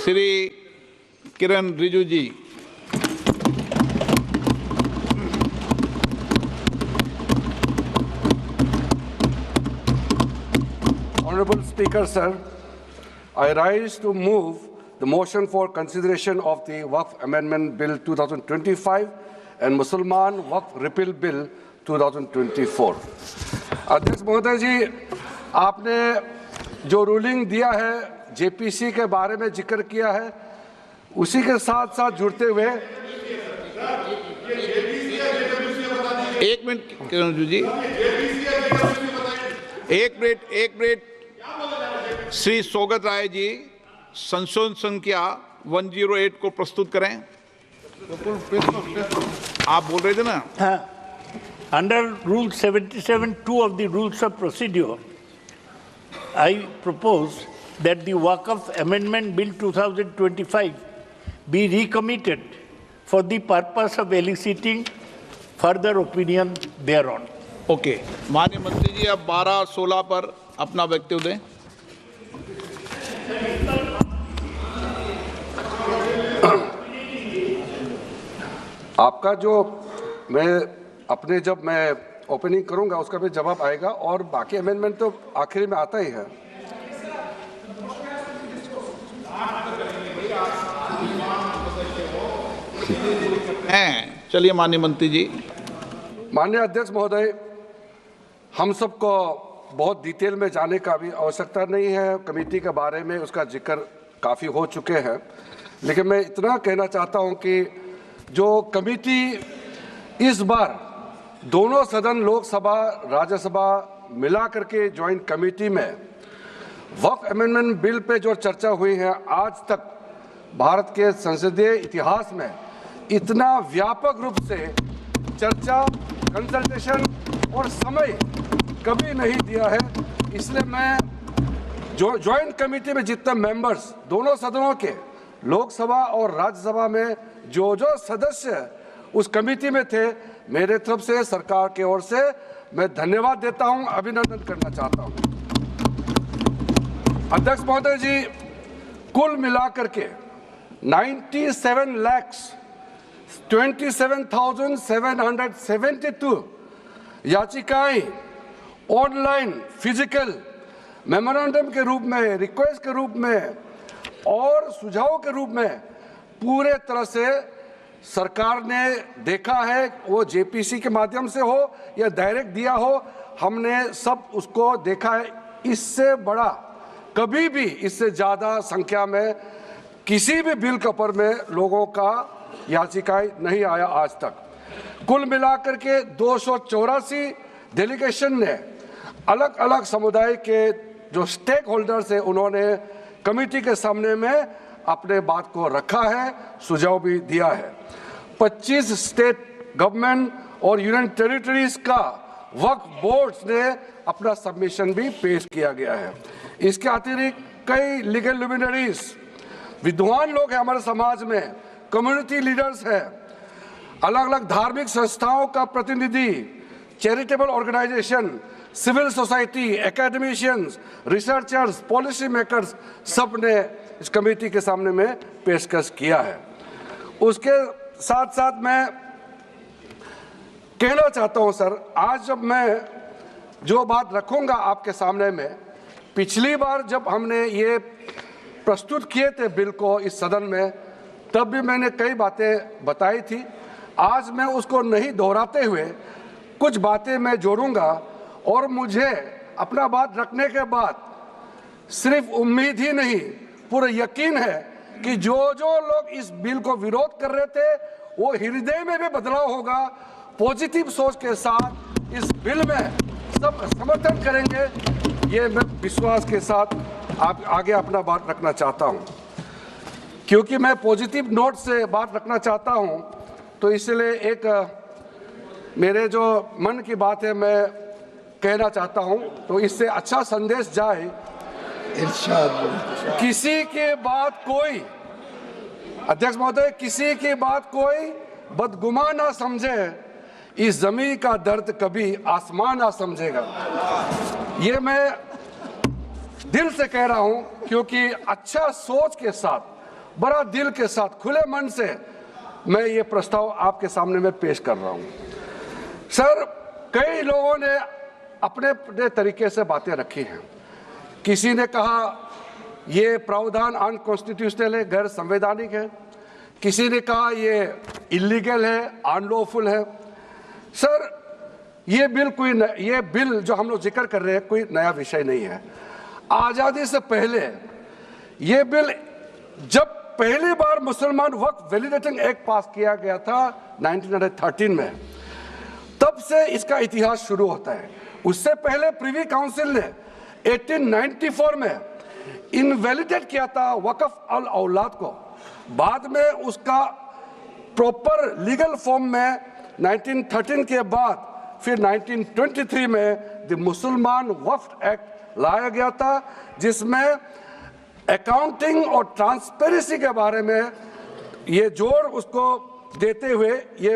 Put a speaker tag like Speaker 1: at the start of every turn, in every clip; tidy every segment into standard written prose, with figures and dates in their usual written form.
Speaker 1: Shri Kiran Rijiju ji.
Speaker 2: Honorable Speaker, sir, I rise to move the motion for consideration of the Waqf Amendment Bill 2025 and Mussalman Waqf Repeal Bill 2024. अध्यक्ष महोदय जी, आपने जो ruling दिया है JPC के बारे में जिक्र किया है, उसी के साथ साथ जुड़ते हुए
Speaker 1: एक मिनट किरण जी, एक मिनट श्री सौगत राय जी संशोधन संख्या 108 को प्रस्तुत करें। आप बोल रहे थे ना?
Speaker 3: हाँ। Under Rule 77(2) of the Rules of Procedure, I propose that the Waqf Amendment Bill 2025 be recommitted for the purpose of eliciting further opinion thereon.
Speaker 1: Okay, माननीय मंत्री जी अब 12-16 पर अपना वक्तव्य दें।
Speaker 2: आपका जो जब मैं ओपनिंग करूंगा उसका भी जवाब आएगा और बाकी अमेंडमेंट तो आखिरी में आता ही है।
Speaker 1: चलिए माननीय मंत्री जी।
Speaker 2: माननीय अध्यक्ष महोदय, हम सबको बहुत डिटेल में जाने का भी आवश्यकता नहीं है। कमेटी के बारे में उसका जिक्र काफ़ी हो चुके हैं, लेकिन मैं इतना कहना चाहता हूं कि जो कमेटी इस बार दोनों सदन लोकसभा राज्यसभा मिला करके ज्वाइंट कमेटी में वक्फ अमेंडमेंट बिल पे जो चर्चा हुई है, आज तक भारत के संसदीय इतिहास में इतना व्यापक रूप से चर्चा, कंसल्टेशन और समय कभी नहीं दिया है। इसलिए मैं जो ज्वाइंट कमेटी में जितने मेंबर्स दोनों सदनों के लोकसभा और राज्यसभा में जो सदस्य उस कमेटी में थे, मेरे तरफ से सरकार की ओर से मैं धन्यवाद देता हूं, अभिनंदन करना चाहता हूं। अध्यक्ष महोदय जी, कुल मिलाकर के 97,27,772 याचिकाएं ऑनलाइन, फिजिकल, मेमोरेंडम के रूप में, रिक्वेस्ट के रूप में और सुझाव के रूप में पूरे तरह से सरकार ने देखा है। वो जेपीसी के माध्यम से हो या डायरेक्ट दिया हो, हमने सब उसको देखा है। इससे बड़ा कभी भी, इससे ज़्यादा संख्या में किसी भी बिल के ऊपर में लोगों का याचिकाएं नहीं आया आज तक। कुल मिलाकर के 284 डेलीगेशन ने अलग अलग समुदाय के जो स्टेक होल्डर्स हैं, उन्होंने कमेटी के सामने में अपने बात को रखा है, सुझाव भी दिया है। 25 स्टेट गवर्नमेंट और यूनियन टेरिटरीज का वक्फ बोर्ड्स ने अपना सबमिशन भी पेश किया गया है। इसके अतिरिक्त कई लीगल लुमिनरीज, विद्वान लोग हैं हमारे समाज में, कम्युनिटी लीडर्स हैं, अलग अलग धार्मिक संस्थाओं का प्रतिनिधि, charitable organisation, civil society, academicians, researchers, policy makers, सब ने इस कमेटी के सामने में पेशकश किया है। उसके साथ साथ मैं कहना चाहता हूं सर, आज जब मैं जो बात रखूंगा आपके सामने में, पिछली बार जब हमने ये प्रस्तुत किए थे बिल को इस सदन में, तब भी मैंने कई बातें बताई थी। आज मैं उसको नहीं दोहराते हुए कुछ बातें मैं जोड़ूंगा और मुझे अपना बात रखने के बाद सिर्फ उम्मीद ही नहीं, पूरा यकीन है कि जो लोग इस बिल को विरोध कर रहे थे, वो हृदय में भी बदलाव होगा। पॉजिटिव सोच के साथ इस बिल में सब समर्थन करेंगे, ये मैं विश्वास के साथ आगे अपना बात रखना चाहता हूं। क्योंकि मैं पॉजिटिव नोट से बात रखना चाहता हूं, तो इसलिए एक मेरे जो मन की बात है मैं कहना चाहता हूं, तो इससे अच्छा संदेश जाए। किसी की बात कोई, अध्यक्ष महोदय, किसी की बात कोई बदगुमान ना समझे, इस जमीन का दर्द कभी आसमान ना समझेगा। ये मैं दिल से कह रहा हूं, क्योंकि अच्छा सोच के साथ बड़ा दिल के साथ खुले मन से मैं ये प्रस्ताव आपके सामने में पेश कर रहा हूँ। सर, कई लोगों ने अपने अपने तरीके से बातें रखी हैं। किसी ने कहा ये प्रावधान अनकॉन्स्टिट्यूशनल है, गैर संवैधानिक है। किसी ने कहा ये इलीगल है, अनलॉफुल है। सर, ये बिल जो हम लोग जिक्र कर रहे हैं कोई नया विषय नहीं है। आज़ादी से पहले ये बिल जब पहली बार मुसलमान वक्फ वैलिडेटिंग एक्ट पास किया गया था 1913 में, तब से इसका इतिहास शुरू होता है। उससे पहले प्रिवी काउंसिल ने 1894 में इनवैलिडेट किया था वक्फ अल औलाद को। बाद में उसका प्रॉपर लीगल फॉर्म में 1913 के बाद फिर 1923 में द मुसलमान वक्फ एक्ट लाया गया था, जिसमें अकाउंटिंग और ट्रांसपेरेंसी के बारे में ये जोर उसको देते हुए ये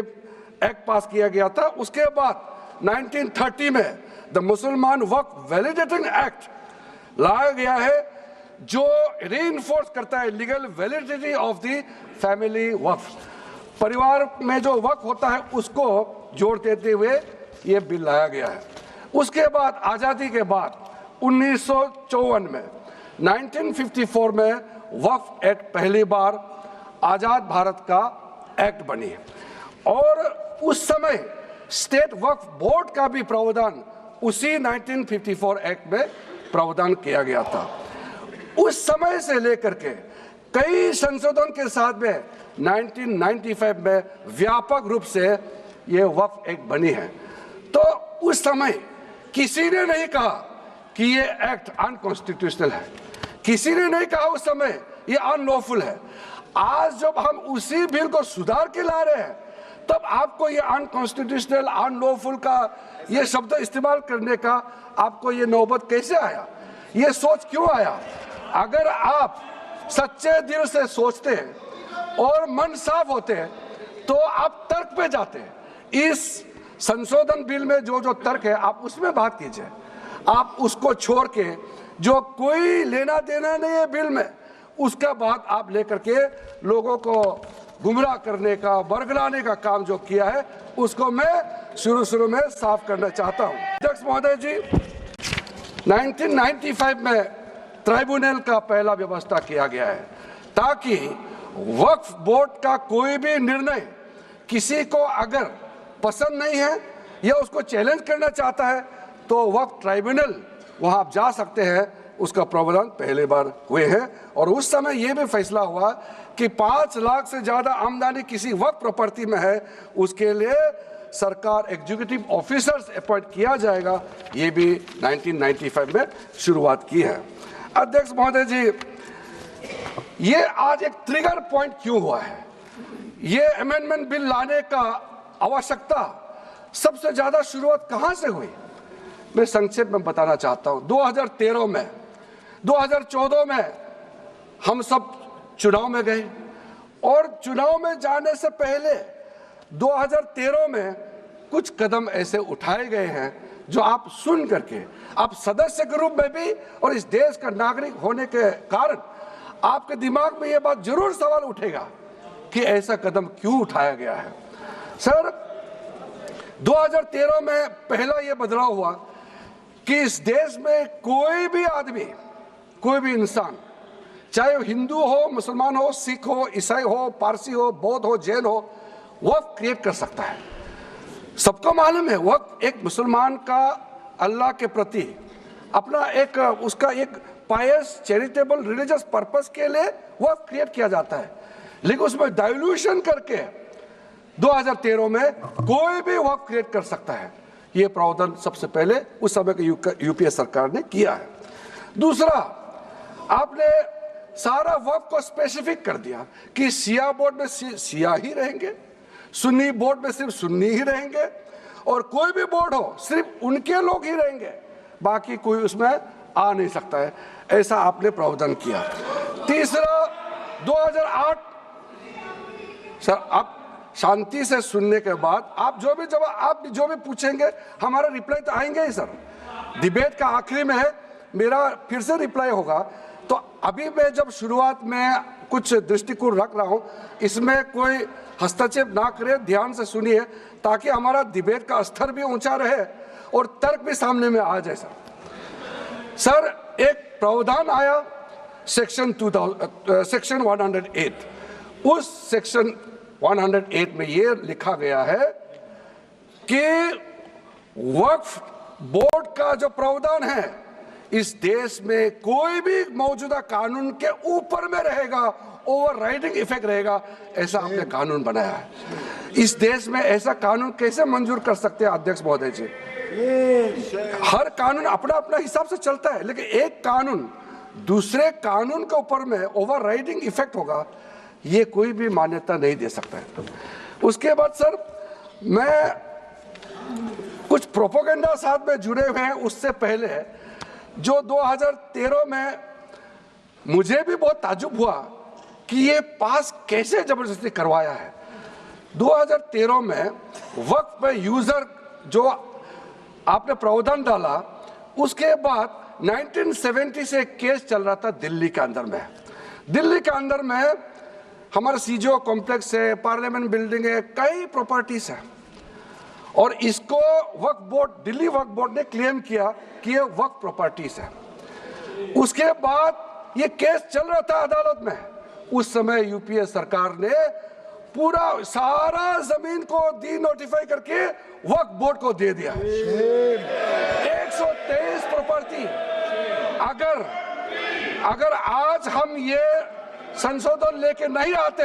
Speaker 2: एक्ट पास किया गया था। उसके बाद 1930 में द मुसलमान वक्फ वैलिडेटिंग एक्ट लाया गया है, जो रीइंफोर्स करता है legal validity of the family waqf. परिवार में जो वक्फ होता है उसको जोड़ देते हुए ये बिल लाया गया है। उसके बाद आज़ादी के बाद 1954 में 1954 में वक्फ एक्ट पहली बार आज़ाद भारत का एक्ट बनी और उस समय स्टेट वक्फ बोर्ड का भी प्रावधान उसी 1954 एक्ट में प्रावधान किया गया था। उस समय से लेकर के कई संशोधन के साथ में 1995 में व्यापक रूप से ये वक्फ एक्ट बनी है। तो उस समय किसी ने नहीं कहा कि ये एक्ट अनकॉन्स्टिट्यूशनल है, किसी ने नहीं कहा उस समय ये अनलॉफुल है। आज जब हम उसी बिल को सुधार के ला रहे हैं, तब आपको ये अनकॉन्स्टिट्यूशनल अनलॉफुल का ये शब्द इस्तेमाल करने का आपको ये नौबत कैसे आया, ये सोच क्यों आया? अगर आप सच्चे दिल से सोचते हैं और मन साफ होते हैं तो आप तर्क पे जाते हैं। इस संशोधन बिल में जो जो तर्क है आप उसमें बात कीजिए। आप उसको छोड़ के जो कोई लेना देना नहीं है बिल में, उसका बात आप लेकर के लोगों को गुमराह करने का, बरगलाने का काम जो किया है, उसको मैं शुरू में साफ करना चाहता हूं। अध्यक्ष महोदय जी, 1995 में ट्राइब्यूनल का पहला व्यवस्था किया गया है ताकि वक्फ बोर्ड का कोई भी निर्णय किसी को अगर पसंद नहीं है या उसको चैलेंज करना चाहता है तो वक्फ ट्राइब्यूनल वहां आप जा सकते हैं। उसका प्रावधान पहले बार हुए हैं और उस समय यह भी फैसला हुआ कि 5 लाख से ज्यादा आमदनी किसी वक्फ प्रॉपर्टी में है, उसके लिए सरकार एग्जीक्यूटिव ऑफिसर्स अपॉइंट किया जाएगा। ये भी 1995 में शुरुआत की है। अध्यक्ष महोदय जी, ये आज एक ट्रिगर पॉइंट क्यों हुआ है? ये अमेंडमेंट बिल लाने का आवश्यकता सबसे ज्यादा शुरुआत कहां से हुई? मैं संक्षेप में बताना चाहता हूं। 2013 में 2014 में हम सब चुनाव में गए और चुनाव में जाने से पहले 2013 में कुछ कदम ऐसे उठाए गए हैं जो आप सुन करके, आप सदस्य के रूप में भी और इस देश का नागरिक होने के कारण आपके दिमाग में यह बात जरूर सवाल उठेगा कि ऐसा कदम क्यों उठाया गया है। सर, 2013 में पहला यह बदलाव हुआ कि इस देश में कोई भी आदमी, कोई भी इंसान, चाहे वो हिंदू हो, मुसलमान हो, सिख हो, ईसाई हो, पारसी हो, बौद्ध हो, जैन हो, वक्फ क्रिएट कर सकता है। सबको मालूम है वक्फ एक मुसलमान का अल्लाह के प्रति अपना एक उसका एक पायस चैरिटेबल रिलीजियस पर्पस के लिए वक्फ क्रिएट किया जाता है, लेकिन उसमें डाइल्यूशन करके 2013 में कोई भी वक्फ क्रिएट कर सकता है। ये प्रावधान सबसे पहले उस समय की यूपीए सरकार ने किया है। दूसरा, आपने सारा वक्फ को स्पेसिफिक कर दिया कि शिया बोर्ड में शिया ही रहेंगे, सुन्नी बोर्ड में सिर्फ सुन्नी ही रहेंगे और कोई भी बोर्ड हो सिर्फ उनके लोग ही रहेंगे, बाकी कोई उसमें आ नहीं सकता है। ऐसा आपने प्रावधान किया। तीसरा, 2008, सर आप शांति से सुनने के बाद आप जो भी पूछेंगे हमारा रिप्लाई तो आएंगे ही सर। डिबेट का आखिरी में है, मेरा फिर से रिप्लाई होगा। तो अभी मैं जब शुरुआत में कुछ दृष्टिकोण रख रहा हूं, इसमें कोई हस्तक्षेप ना करे, ध्यान से सुनिए ताकि हमारा डिबेट का स्तर भी ऊंचा रहे और तर्क भी सामने में आ जाए। सर एक प्रावधान आया सेक्शन 108, उस सेक्शन 108 में ये लिखा गया है कि वक्फ बोर्ड का जो प्रावधान है इस देश में कोई भी मौजूदा कानून के ऊपर में रहेगा, ओवरराइडिंग इफेक्ट रहेगा, ऐसा आपने कानून बनाया है। इस देश में ऐसा कानून कैसे मंजूर कर सकते हैं अध्यक्ष महोदय जी? हर कानून अपना अपना हिसाब से चलता है, लेकिन एक कानून दूसरे कानून के ऊपर में ओवरराइडिंग इफेक्ट होगा, ये कोई भी मान्यता नहीं दे सकता है। उसके बाद सर मैं कुछ प्रोपोगेंडा साथ में जुड़े हुए हैं, उससे पहले जो 2013 में मुझे भी बहुत ताज्जुब हुआ कि ये पास कैसे जबरदस्ती करवाया है। 2013 में वक्फ पे यूजर जो आपने प्रावधान डाला, उसके बाद 1970 से केस चल रहा था दिल्ली के अंदर में। दिल्ली के अंदर में हमारा सीजीओ कॉम्प्लेक्स है, पार्लियामेंट बिल्डिंग है, कई प्रॉपर्टीज है, और इसको वक्फ बोर्ड, दिल्ली वक्फ बोर्ड ने क्लेम किया कि ये वक्फ प्रॉपर्टीज है। उसके बाद ये केस चल रहा था अदालत में, उस समय यूपीए सरकार ने पूरा सारा जमीन को डी नोटिफाई करके वक्फ बोर्ड को दे दिया। 123 प्रॉपर्टी। अगर आज हम ये संशोधन लेके नहीं आते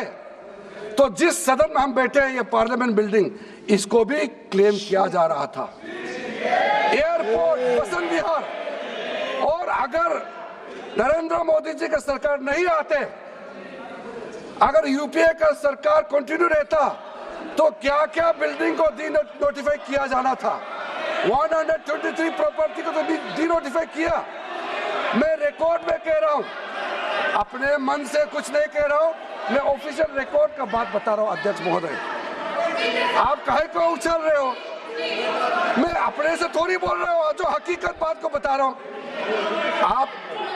Speaker 2: तो जिस सदन में हम बैठे हैं, ये पार्लियामेंट बिल्डिंग, इसको भी क्लेम किया जा रहा था, एयरपोर्ट, बसंत विहार। और अगर नरेंद्र मोदी जी का सरकार नहीं आते, अगर यूपीए का सरकार कंटिन्यू रहता, तो क्या क्या बिल्डिंग को डी नोटिफाई किया जाना था। 123 प्रॉपर्टी को तो डी नोटिफाई किया। मैं रिकॉर्ड में कह रहा हूं, अपने मन से कुछ नहीं कह रहा हूं, मैं ऑफिशियल रिकॉर्ड का बात बता रहा हूं। अध्यक्ष महोदय, आप काहे को उछल रहे हो? मैं अपने से थोड़ी बोल रहा हूं, जो हकीकत बात को बता रहा हूं।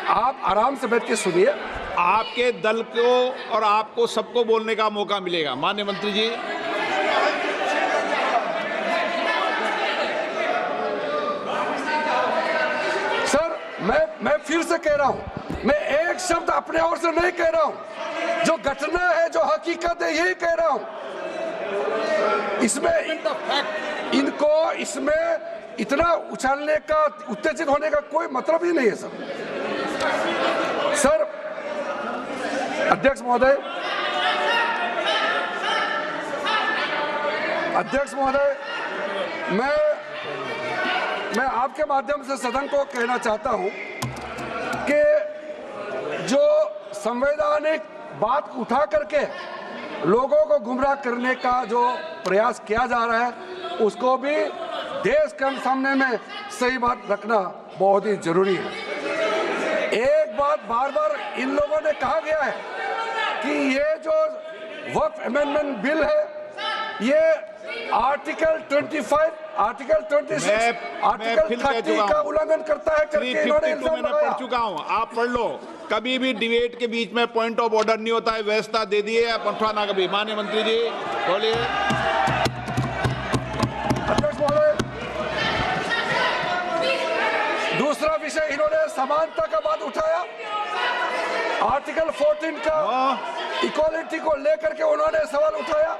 Speaker 2: आप आराम से बैठ के सुनिए।
Speaker 1: आपके दल को और आपको सबको बोलने का मौका मिलेगा। माननीय मंत्री जी,
Speaker 2: सर मैं फिर से कह रहा हूं, मैं एक शब्द अपने ओर से नहीं कह रहा हूं, जो घटना है, जो हकीकत है, यही कह रहा हूं। इसमें इनको इसमें इतना उछालने का, उत्तेजित होने का कोई मतलब ही नहीं है सर। अध्यक्ष महोदय, मैं आपके माध्यम से सदन को कहना चाहता हूं कि जो संवैधानिक बात उठा करके लोगों को गुमराह करने का जो प्रयास किया जा रहा है, उसको भी देश के सामने में सही बात रखना बहुत ही जरूरी है। एक बात बार बार इन लोगों ने कहा गया है कि ये जो वक्फ अमेंडमेंट बिल है, ये आर्टिकल 25, आर्टिकल 26, आर्टिकल 30 का उल्लंघन करता है करके इन्होंने इल्जाम लगाया।
Speaker 1: पढ़ चुका हूं, आप पढ़ लो। कभी भी डिबेट के बीच में पॉइंट ऑफ ऑर्डर नहीं होता है, व्यवस्था दे दी है, पठवाना कभी। माननीय मंत्री जी बोलिए।
Speaker 2: अध्यक्ष महोदय, दूसरा विषय इन्होंने समानता का बात उठाया, आर्टिकल 14 का इक्वालिटी को लेकर के उन्होंने सवाल उठाया,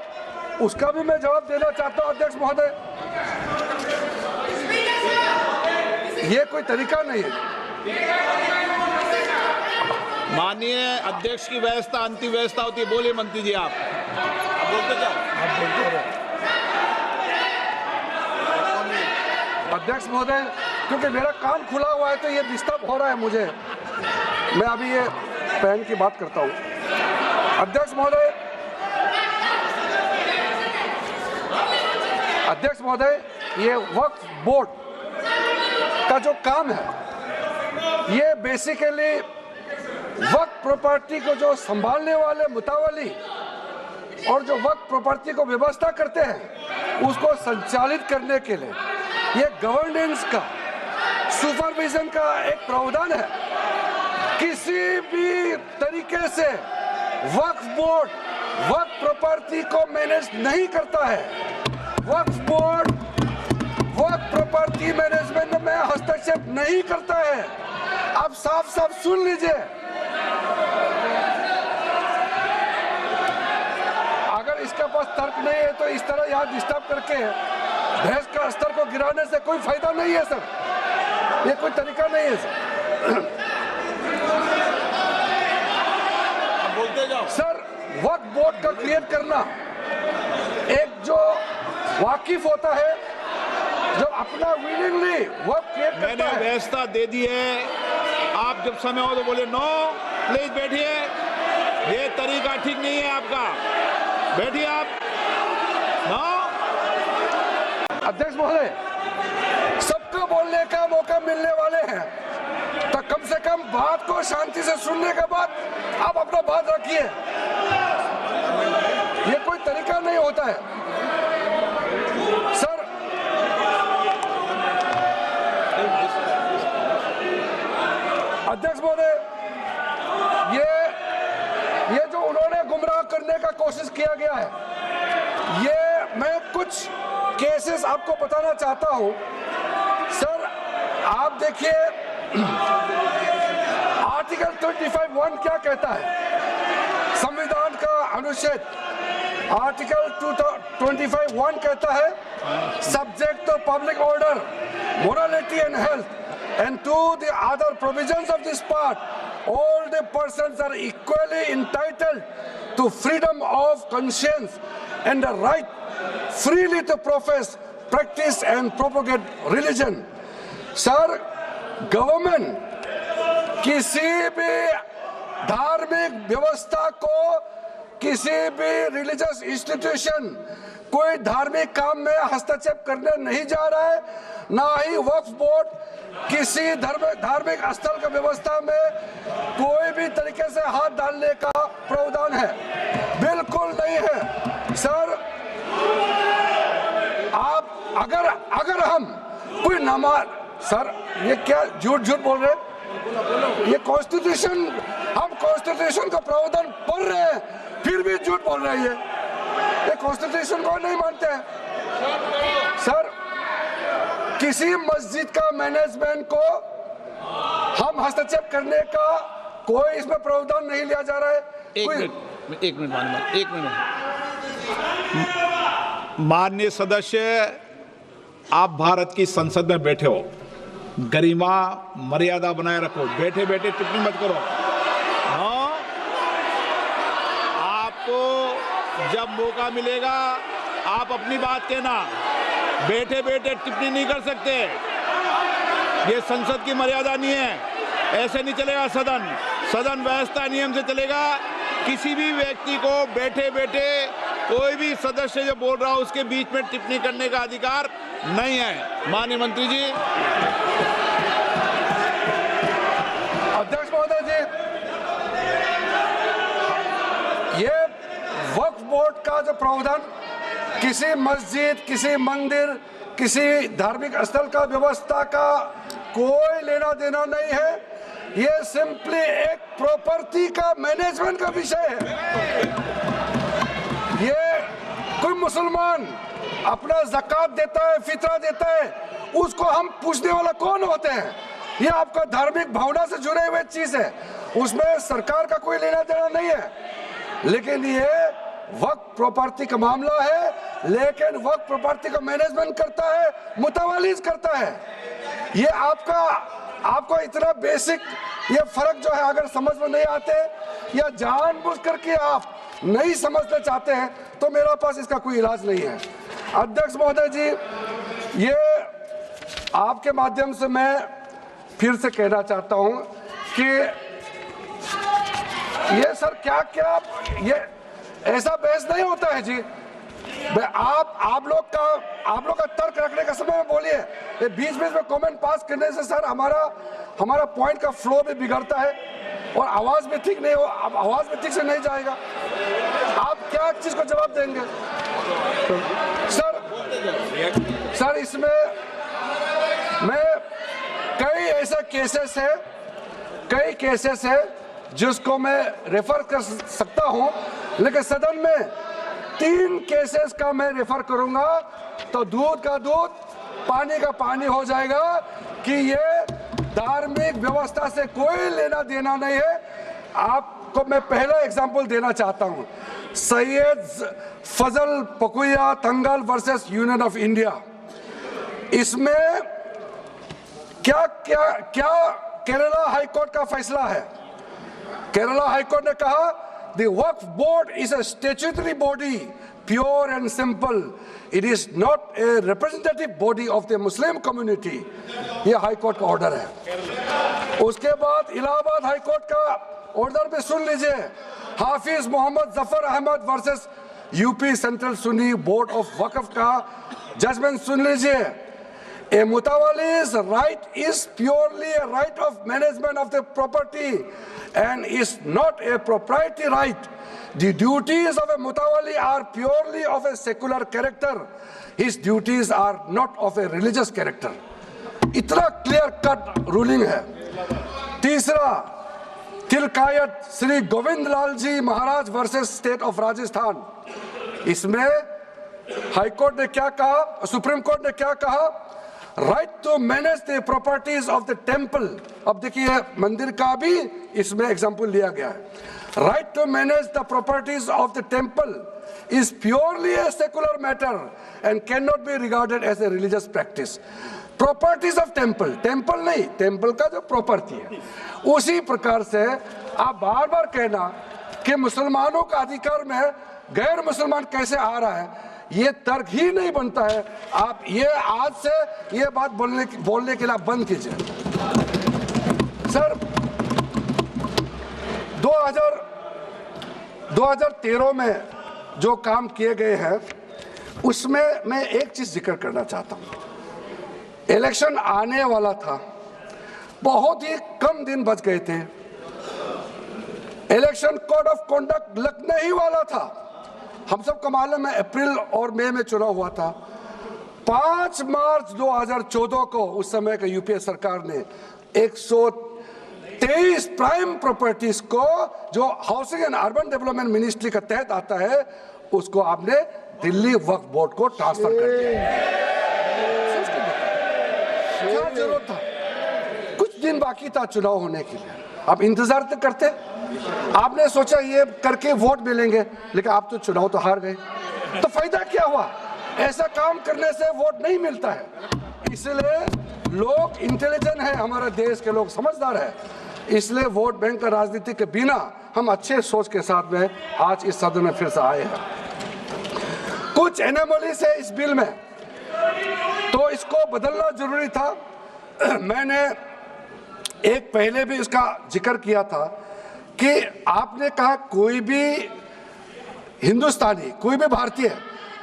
Speaker 2: उसका भी मैं जवाब देना चाहता हूं। अध्यक्ष महोदय, ये कोई तरीका नहीं है।
Speaker 1: माननीय अध्यक्ष की व्यवस्था अंतिम व्यवस्था होती है। बोलिए मंत्री जी, आप बोलते जाओ।
Speaker 2: अध्यक्ष महोदय, क्योंकि मेरा काम खुला हुआ है तो ये डिस्टर्ब हो रहा है मुझे, मैं अभी ये पैन की बात करता हूं। अध्यक्ष महोदय, ये वक्फ बोर्ड का जो काम है, ये बेसिकली वक्फ प्रॉपर्टी को जो संभालने वाले मुतावली और जो वक्फ प्रॉपर्टी को व्यवस्था करते हैं, उसको संचालित करने के लिए ये गवर्नेंस का, सुपरविजन का एक प्रावधान है। किसी भी तरीके से वक्फ बोर्ड वक्फ प्रॉपर्टी को मैनेज नहीं करता है। वक्फ बोर्ड वक्फ प्रॉपर्टी मैनेजमेंट में हस्तक्षेप नहीं करता है। आप साफ साफ सुन लीजिए। अगर इसके पास तर्क नहीं है तो इस तरह यहाँ डिस्टर्ब करके बहस का स्तर को गिराने से कोई फायदा नहीं है सर, ये कोई तरीका नहीं है सर।
Speaker 1: बोलते जाओ
Speaker 2: सर, वक्फ बोर्ड का क्रिएट करना एक जो वाकिफ होता है, जो अपना विलिंगली वक्फ क्रिएट करता
Speaker 1: मैंने
Speaker 2: है।
Speaker 1: व्यवस्था दे दी है, आप जब समय हो तो बोले नो, प्लीज बैठिए, ये तरीका ठीक नहीं है आपका, बैठिए आप। नो।
Speaker 2: अध्यक्ष महोदय, सबको बोलने का मौका मिलने वाले हैं, तो कम से कम बात को शांति से सुनने के बाद आप अपना बात रखिए। ये कोई तरीका नहीं होता है सर। अध्यक्ष महोदय, ये जो उन्होंने गुमराह करने का कोशिश किया गया है, ये मैं कुछ केसेस आपको बताना चाहता हूं सर। आप देखिए आर्टिकल 25(1) क्या कहता है, संविधान का अनुच्छेद आर्टिकल 25(1) कहता है subject to public order, morality and health and to the other provisions of this part, all the persons are equally entitled to freedom of conscience and the right freely to profess, practice and propagate religion। Sir, government किसी भी धार्मिक व्यवस्था को, किसी भी religious institution, कोई धार्मिक काम में हस्तक्षेप करने नहीं जा रहा है, ना ही वक्फ बोर्ड किसी धार्मिक स्थल का व्यवस्था में कोई भी तरीके से हाथ डालने का प्रावधान है, बिल्कुल नहीं है सर। आप अगर हम कोई नमाज, सर ये क्या झूठ बोल रहे हैं, ये कॉन्स्टिट्यूशन, हम कॉन्स्टिट्यूशन का प्रावधान पढ़ रहे हैं फिर भी झूठ बोल रहे हैं, ये कॉन्स्टिट्यूशन को नहीं मानते हैं सर। किसी मस्जिद का मैनेजमेंट को हम हस्तक्षेप करने का कोई इसमें प्रावधान नहीं लिया जा रहा है।
Speaker 1: एक मिनट माननीय सदस्य, आप भारत की संसद में बैठे हो, गरिमा मर्यादा बनाए रखो, बैठे बैठे टिप्पणी मत करो। हाँ, आपको जब मौका मिलेगा आप अपनी बात कहना, बैठे बैठे टिप्पणी नहीं कर सकते, ये संसद की मर्यादा नहीं है, ऐसे नहीं चलेगा सदन। सदन व्यवस्था नियम से चलेगा। किसी भी व्यक्ति को बैठे बैठे कोई भी सदस्य जो बोल रहा हो उसके बीच में टिप्पणी करने का अधिकार नहीं है। माननीय मंत्री जी।
Speaker 2: अध्यक्ष महोदय जी, ये वक्फ बोर्ड का जो प्रावधान किसी मस्जिद, किसी मंदिर, किसी धार्मिक स्थल का व्यवस्था का कोई लेना देना नहीं है, ये सिंपली एक प्रॉपर्टी का मैनेजमेंट का विषय है। ये कोई मुसलमान अपना ज़कात देता है, फितरा देता है, उसको हम पूछने वाला कौन होते हैं? ये आपका धार्मिक भावना से जुड़े हुए चीज है, उसमें सरकार का कोई लेना देना नहीं है। लेकिन ये वक्फ प्रॉपर्टी का मामला है, लेकिन वक्फ प्रॉपर्टी का मैनेजमेंट करता है, मुतवालिज करता है। ये आपको इतना बेसिक ये फर्क जो है अगर समझ में नहीं आते या जानबूझ करके आप नहीं समझना चाहते हैं तो मेरा पास इसका कोई इलाज नहीं है। अध्यक्ष महोदय जी, ये आपके माध्यम से मैं फिर से कहना चाहता हूं कि ये सर क्या ये ऐसा बहस नहीं होता है जी। आप लोग का तर्क रखने का समय में बोलिए, ये बीच में कमेंट पास करने से सर हमारा पॉइंट का फ्लो भी बिगड़ता है और आवाज भी ठीक नहीं हो, आवाज भी ठीक से नहीं जाएगा। आप क्या चीज को जवाब देंगे सर? इसमें मैं कई ऐसे केसेस है जिसको मैं रेफर कर सकता हूं, लेकिन सदन में 3 केसेस का मैं रेफर करूंगा तो दूध का दूध पानी का पानी हो जाएगा कि ये धार्मिक व्यवस्था से कोई लेना देना नहीं है। आपको मैं पहला एग्जांपल देना चाहता हूं, सैयद फजल पकुया तंगल वर्सेस यूनियन ऑफ इंडिया। इसमें क्या क्या क्या केरला हाईकोर्ट का फैसला है। केरला हाईकोर्ट ने कहा the Waqf board is a statutory body, pure and simple, it is not a representative body of the Muslim community. ये हाईकोर्ट का ऑर्डर है। उसके बाद इलाहाबाद हाईकोर्ट का ऑर्डर भी सुन लीजिए, Hafiz Mohammad Zafar Ahmed versus UP central Sunni board of waqf का जजमेंट सुन लीजिए। A mutawalli's right is purely a right of management of the property and is not a proprietary right. The duties of a mutawalli are purely of a secular character. His duties are not of a religious character. इतना clear cut ruling है। तीसरा, तिलकायत श्री गोविंद लाल जी महाराज versus state of Rajasthan. इसमें high court ने क्या कहा, supreme court ने क्या कहा, right to manage the properties of the temple. अब देखिए मंदिर का भी इसमें एग्जांपल लिया गया है। Right to manage the properties of the temple is purely a secular matter and can not be regarded as a religious practice. Properties of temple, temple नहीं, टेम्पल का जो प्रॉपर्टी है। उसी प्रकार से आप बार बार कहना कि मुसलमानों का अधिकार में गैर मुसलमान कैसे आ रहा है, ये तर्क ही नहीं बनता है। आप ये आज से ये बात बोलने के लिए आप बंद कीजिए। सर 2013 में जो काम किए गए हैं उसमें मैं एक चीज जिक्र करना चाहता हूं। इलेक्शन आने वाला था, बहुत ही कम दिन बच गए थे, इलेक्शन कोड ऑफ कॉन्डक्ट लगने ही वाला था। हम सबको मालूम है अप्रैल और मई में चुनाव हुआ था। 5 मार्च 2014 को उस समय के यूपीए सरकार ने 123 प्राइम प्रॉपर्टीज को जो housing and urban development ministry का तहत आता है उसको आपने दिल्ली वक्फ बोर्ड को ट्रांसफर कर दिया। क्या जरूरत था? कुछ दिन बाकी था चुनाव होने के लिए, आप इंतजार तो करते। आपने सोचा ये करके वोट मिलेंगे, लेकिन आप तो चुनाव तो हार गए, तो फायदा क्या हुआ? ऐसा काम करने से वोट नहीं मिलता है। इसलिए लोग इंटेलिजेंट है, हमारे देश के लोग समझदार है, इसलिए वोट बैंक का राजनीति के बिना हम अच्छे सोच के साथ में आज इस सदन में फिर से आए हैं। कुछ एनोमलीज है इस बिल में, तो इसको बदलना जरूरी था। मैंने एक पहले भी इसका जिक्र किया था कि आपने कहा कोई भी हिंदुस्तानी, कोई भी भारतीय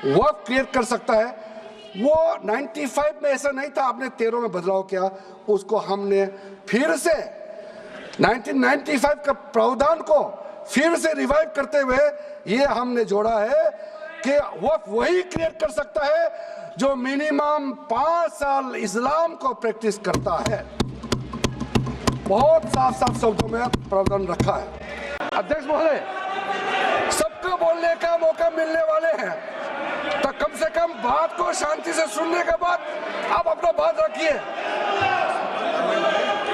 Speaker 2: वक्फ क्रिएट कर सकता है। वो 95 में ऐसा नहीं था, आपने 13 में बदलाव किया, उसको हमने फिर से 1995 का प्रावधान को फिर से रिवाइव करते हुए ये हमने जोड़ा है कि वक्फ वही क्रिएट कर सकता है जो मिनिमम 5 साल इस्लाम को प्रैक्टिस करता है। बहुत साफ साफ शब्दों में प्रावधान रखा है। अध्यक्ष महोदय, सबको बोलने का मौका मिलने वाले हैं, तो कम से कम बात को शांति से सुनने के बाद आप अपना बात रखिए।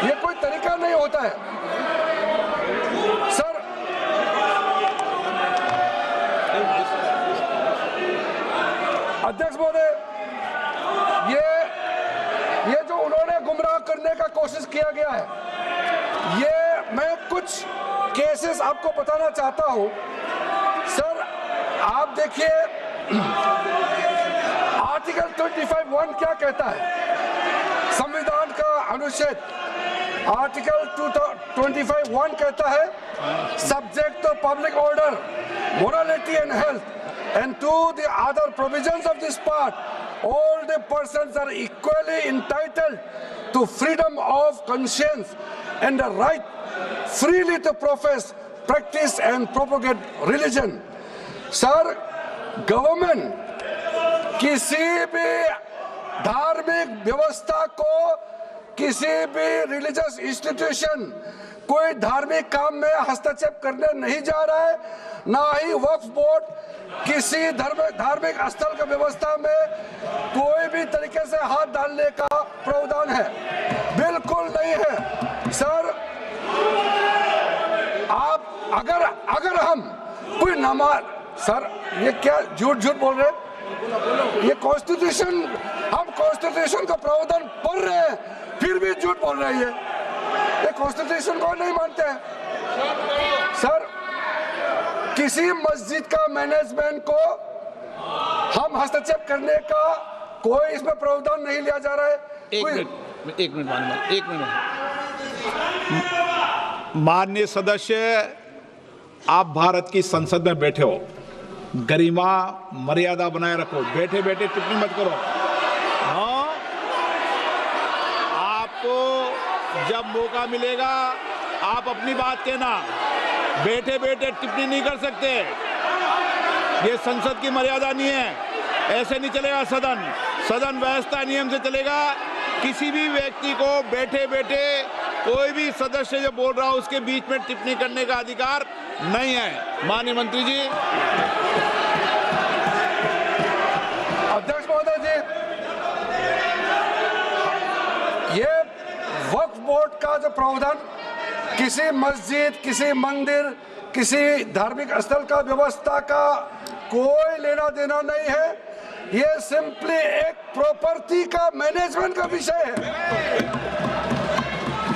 Speaker 2: ये कोई तरीका नहीं होता है। सर, अध्यक्ष महोदय, ये जो उन्होंने गुमराह करने का कोशिश किया गया है, ये मैं कुछ केसेस आपको बताना चाहता हूं। सर आप देखिए आर्टिकल 25(1) क्या कहता है, संविधान का अनुच्छेद आर्टिकल 25(1) कहता है subject to public order, morality and health and to the other provisions of this part, all the persons are equally entitled to freedom of conscience and the right freely to profess, practice and propagate religion. Sir, government किसी भी धार्मिक व्यवस्था को किसी भी religious institution कोई धार्मिक काम में हस्तक्षेप करने नहीं जा रहा है, ना ही वक्फ बोर्ड किसी धार्मिक स्थल का व्यवस्था में कोई भी तरीके से हाथ डालने का प्रावधान है, बिल्कुल नहीं है। सर, आप अगर हम कोई नमाज, सर ये क्या झूठ बोल रहे हैं? ये कॉन्स्टिट्यूशन, हम कॉन्स्टिट्यूशन का प्रावधान पढ़ रहे हैं फिर भी झूठ बोल रहे हैं। ये कॉन्स्टिट्यूशन को नहीं मानते हैं। सर, किसी मस्जिद का मैनेजमेंट को हम हस्तक्षेप करने का कोई इसमें प्रावधान नहीं लिया जा रहा है।
Speaker 1: एक मिनट माननीय सदस्य, आप भारत की संसद में बैठे हो, गरिमा मर्यादा बनाए रखो, बैठे बैठे टिप्पणी मत करो। हाँ, आपको जब मौका मिलेगा आप अपनी बात कहना, बैठे बैठे टिप्पणी नहीं कर सकते। ये संसद की मर्यादा नहीं है, ऐसे नहीं चलेगा सदन। सदन व्यवस्था नियम से चलेगा। किसी भी व्यक्ति को बैठे बैठे कोई भी सदस्य जो बोल रहा हो उसके बीच में टिप्पणी करने का अधिकार नहीं है। माननीय मंत्री जी।
Speaker 2: अध्यक्ष महोदय जी, ये वक्फ बोर्ड का जो प्रावधान किसी मस्जिद, किसी मंदिर, किसी धार्मिक स्थल का व्यवस्था का कोई लेना देना नहीं है। ये सिंपली एक प्रॉपर्टी का मैनेजमेंट का विषय है।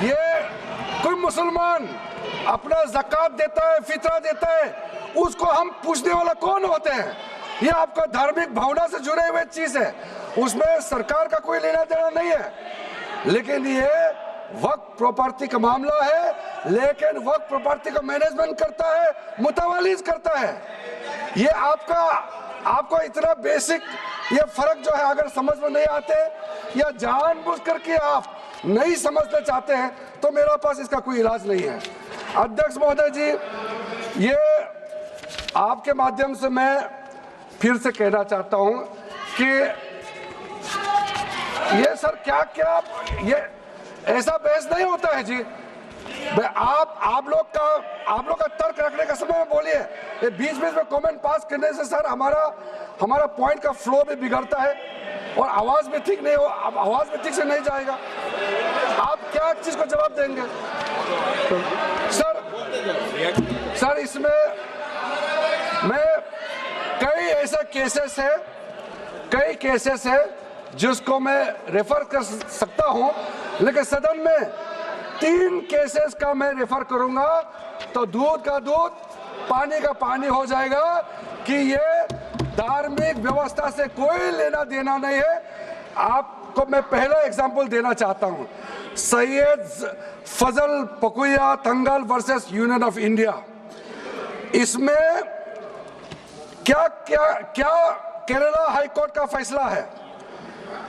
Speaker 2: ये कोई मुसलमान अपना ज़कात देता है, फितरा देता है, उसको हम पूछने वाला कौन होते हैं? ये आपका धार्मिक भावना से जुड़े हुए चीज है, उसमें सरकार का कोई लेना देना नहीं है। लेकिन ये वक्फ प्रॉपर्टी का मामला है, लेकिन वक्फ प्रॉपर्टी का मैनेजमेंट करता है, मुतवालिज करता है। ये आपको इतना बेसिक ये फर्क जो है अगर समझ में नहीं आते या जानबूझ करके आप नहीं समझना चाहते हैं तो मेरा पास इसका कोई इलाज नहीं है। अध्यक्ष महोदय जी, ये आपके माध्यम से मैं फिर से कहना चाहता हूं कि ये सर क्या ये ऐसा बहस नहीं होता है जी। आप लोग का तर्क रखने का समय में बोलिए, ये बीच में कमेंट पास करने से सर हमारा पॉइंट का फ्लो भी बिगड़ता है और आवाज भी ठीक नहीं हो, आवाज भी ठीक से नहीं जाएगा। आप क्या चीज को जवाब देंगे? सर इसमें मैं कई ऐसे केसेस है जिसको मैं रेफर कर सकता हूं, लेकिन सदन में 3 केसेस का मैं रेफर करूंगा तो दूध का दूध पानी का पानी हो जाएगा कि ये धार्मिक व्यवस्था से कोई लेना देना नहीं है। आपको मैं पहला एग्जांपल देना चाहता हूं, सैयद फजल पकुया तंगल वर्सेस यूनियन ऑफ इंडिया। इसमें क्या केरला हाईकोर्ट का फैसला है।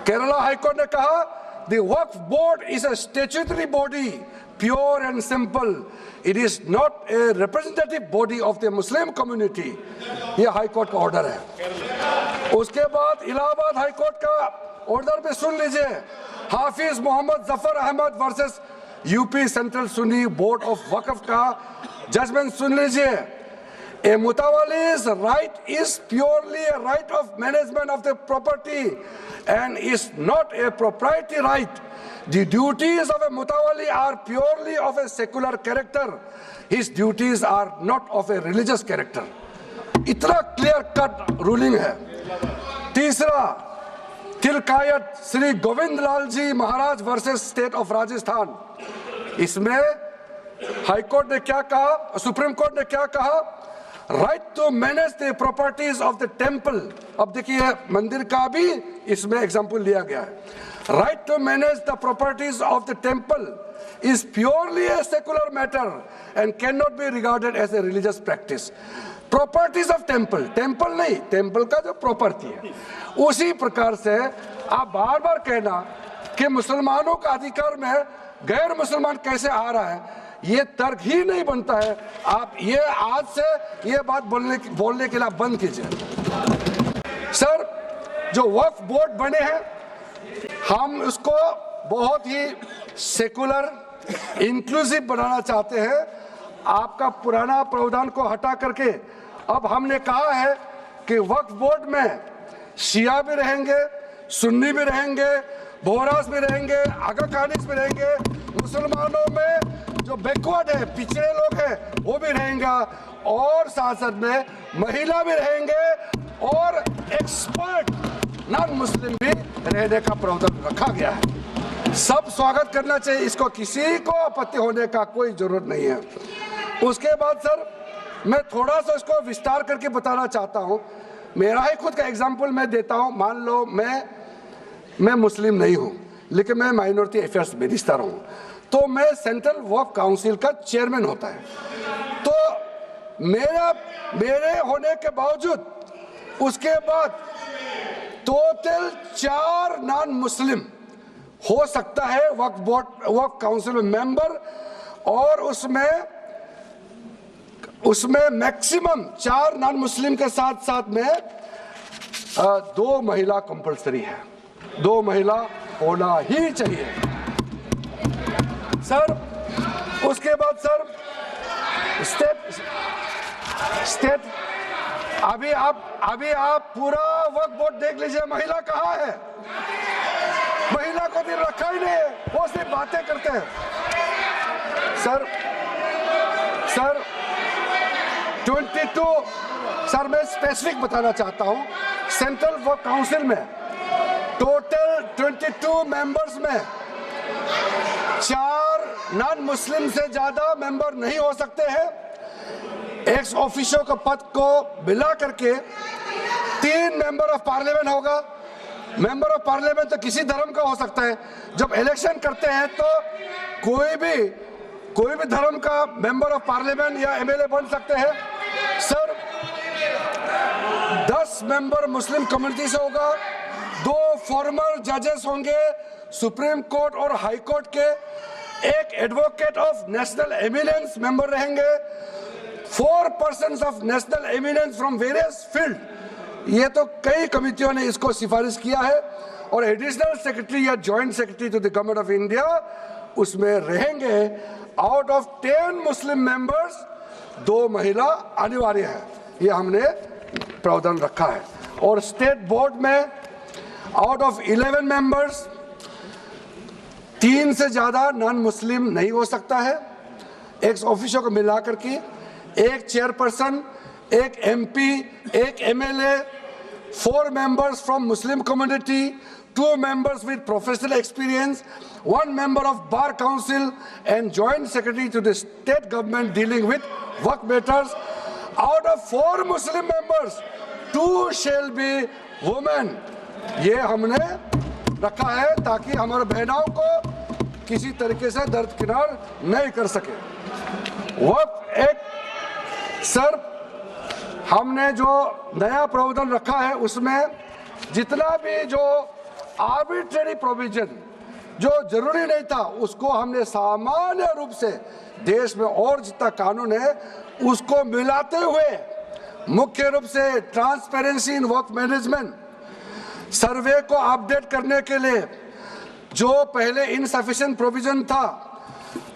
Speaker 2: केरला हाईकोर्ट ने कहा The Waqf Board is a statutory body, pure and simple. It is not a representative body of the Muslim community. ये हाई कोर्ट का ऑर्डर है। उसके बाद इलाहाबाद हाई कोर्ट का ऑर्डर भी सुन लीजिए, Hafiz Mohammad Zafar Ahmed versus UP central Sunni board of waqf का जजमेंट सुन लीजिए। A mutawali's right is purely a right of management of the property and is not a proprietary right. The duties of a mutawali are purely of a secular character. His duties are not of a religious character. इतना clear cut ruling है। तीसरा, तिलकायत श्री गोविंद लाल जी महाराज versus state of Rajasthan. इसमें high court ने क्या कहा, supreme court ने क्या कहा? Right to manage the properties of the temple. अब देखिए मंदिर का भी इसमें एग्जांपल लिया गया है। Right to manage the properties of the temple is purely a secular matter and can not be regarded as a religious practice. Properties of temple नहीं, टेम्पल का जो प्रॉपर्टी है। उसी प्रकार से आप बार बार कहना कि मुसलमानों का अधिकार में गैर मुसलमान कैसे आ रहा है, ये तर्क ही नहीं बनता है। आप ये आज से ये बात बोलने के लिए बंद कीजिए। सर, जो वक्फ बोर्ड बने हैं हम उसको बहुत ही सेकुलर, इंक्लूसिव बनाना चाहते हैं। आपका पुराना प्रावधान को हटा करके अब हमने कहा है कि वक्फ बोर्ड में शिया भी रहेंगे, सुन्नी भी रहेंगे, बोहरास भी रहेंगे, आगा खानिस भी रहेंगे, मुसलमानों में जो बैकवर्ड है, पिछड़े लोग हैं वो भी रहेंगे, और साथ साथ में महिला भी रहेंगे और एक्सपर्ट नॉन मुस्लिम भी रहने का प्रावधान रखा गया है। सब स्वागत करना चाहिए, इसको किसी को आपत्ति होने का कोई जरूरत नहीं है। उसके बाद सर मैं थोड़ा सा इसको विस्तार करके बताना चाहता हूँ। मेरा ही खुद का एग्जाम्पल मैं देता हूँ। मान लो मैं मुस्लिम नहीं हूँ, लेकिन मैं माइनॉरिटी अफेयर्स मिनिस्टर हूँ, तो मैं सेंट्रल वक्फ काउंसिल का चेयरमैन होता है। तो मेरे होने के बावजूद उसके बाद टोटल 4 नॉन मुस्लिम हो सकता है वक्फ बोर्ड वक्फ काउंसिल में मेंबर, और उसमें मैक्सिमम 4 नॉन मुस्लिम के साथ साथ में 2 महिला कंपलसरी है। 2 महिला होना ही चाहिए सर। उसके बाद सर स्टेट अभी आप पूरा वक्फ बोर्ड देख लीजिए, महिला कहाँ है? महिला को भी रखा ही नहीं है, वो सिर्फ बातें करते हैं। सर 22 सर मैं स्पेसिफिक बताना चाहता हूँ। सेंट्रल वक्फ काउंसिल में टोटल 22 मेंबर्स में 4 नॉन मुस्लिम से ज्यादा मेंबर नहीं हो सकते हैं। एक्स ऑफिशियो के पद को मिला करके 3 मेंबर ऑफ पार्लियामेंट होगा। मेंबर ऑफ पार्लियामेंट तो किसी धर्म का हो सकता है। जब इलेक्शन करते हैं तो कोई भी धर्म का मेंबर ऑफ पार्लियामेंट या एमएलए बन सकते हैं। सर 10 मेंबर मुस्लिम कम्युनिटी से होगा, 2 फॉर्मर जजेस होंगे सुप्रीम कोर्ट और हाई कोर्ट के, 1 advocate of national eminence member रहेंगे, 4 persons of national eminence from various field. ये तो कई कमिटियों ने इसको सिफारिश किया है। और एडिशनल सेक्रेटरी या joint secretary to the government of India उसमें रहेंगे। आउट ऑफ 10 मुस्लिम मेंबर्स 2 महिला अनिवार्य है, ये हमने प्रावधान रखा है। और स्टेट बोर्ड में आउट ऑफ 11 मेंबर्स 3 से ज्यादा नॉन मुस्लिम नहीं हो सकता है। एक्स ऑफिसर को मिलाकर के 1 chairperson, 1 MP, 1 MLA, 4 members from Muslim community, 2 members with professional experience, 1 member of Bar Council and Joint Secretary to the state government dealing with work matters. Out of 4 Muslim members, 2 shall be women. ये हमने रखा है ताकि हमारे बहनों को किसी तरीके से दरकिनार नहीं कर सके। वक्त एक सर हमने जो नया प्रावधान रखा है उसमें जितना भी जो आर्बिट्रेरी प्रोविजन जो जरूरी नहीं था उसको हमने सामान्य रूप से देश में और जितना कानून है उसको मिलाते हुए मुख्य रूप से ट्रांसपेरेंसी इन वर्क मैनेजमेंट, सर्वे को अपडेट करने के लिए जो पहले इनसफिशिएंट प्रोविजन था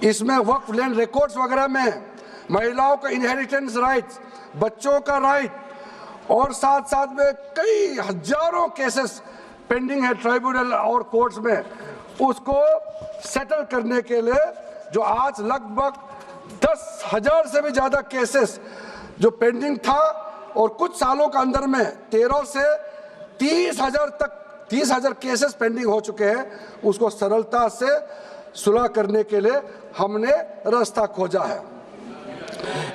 Speaker 2: इसमें वक्फ लैंड रिकॉर्ड्स वगैरह में महिलाओं का इनहेरिटेंस राइट्स, बच्चों का राइट और साथ साथ में कई हजारों केसेस पेंडिंग है ट्राइब्यूनल और कोर्ट्स में, उसको सेटल करने के लिए जो आज लगभग 10,000 से भी ज्यादा केसेस जो पेंडिंग था और कुछ सालों के अंदर में 13 से 30,000 केसेस पेंडिंग हो चुके हैं, उसको सरलता से सुलह करने के लिए हमने रास्ता खोजा है।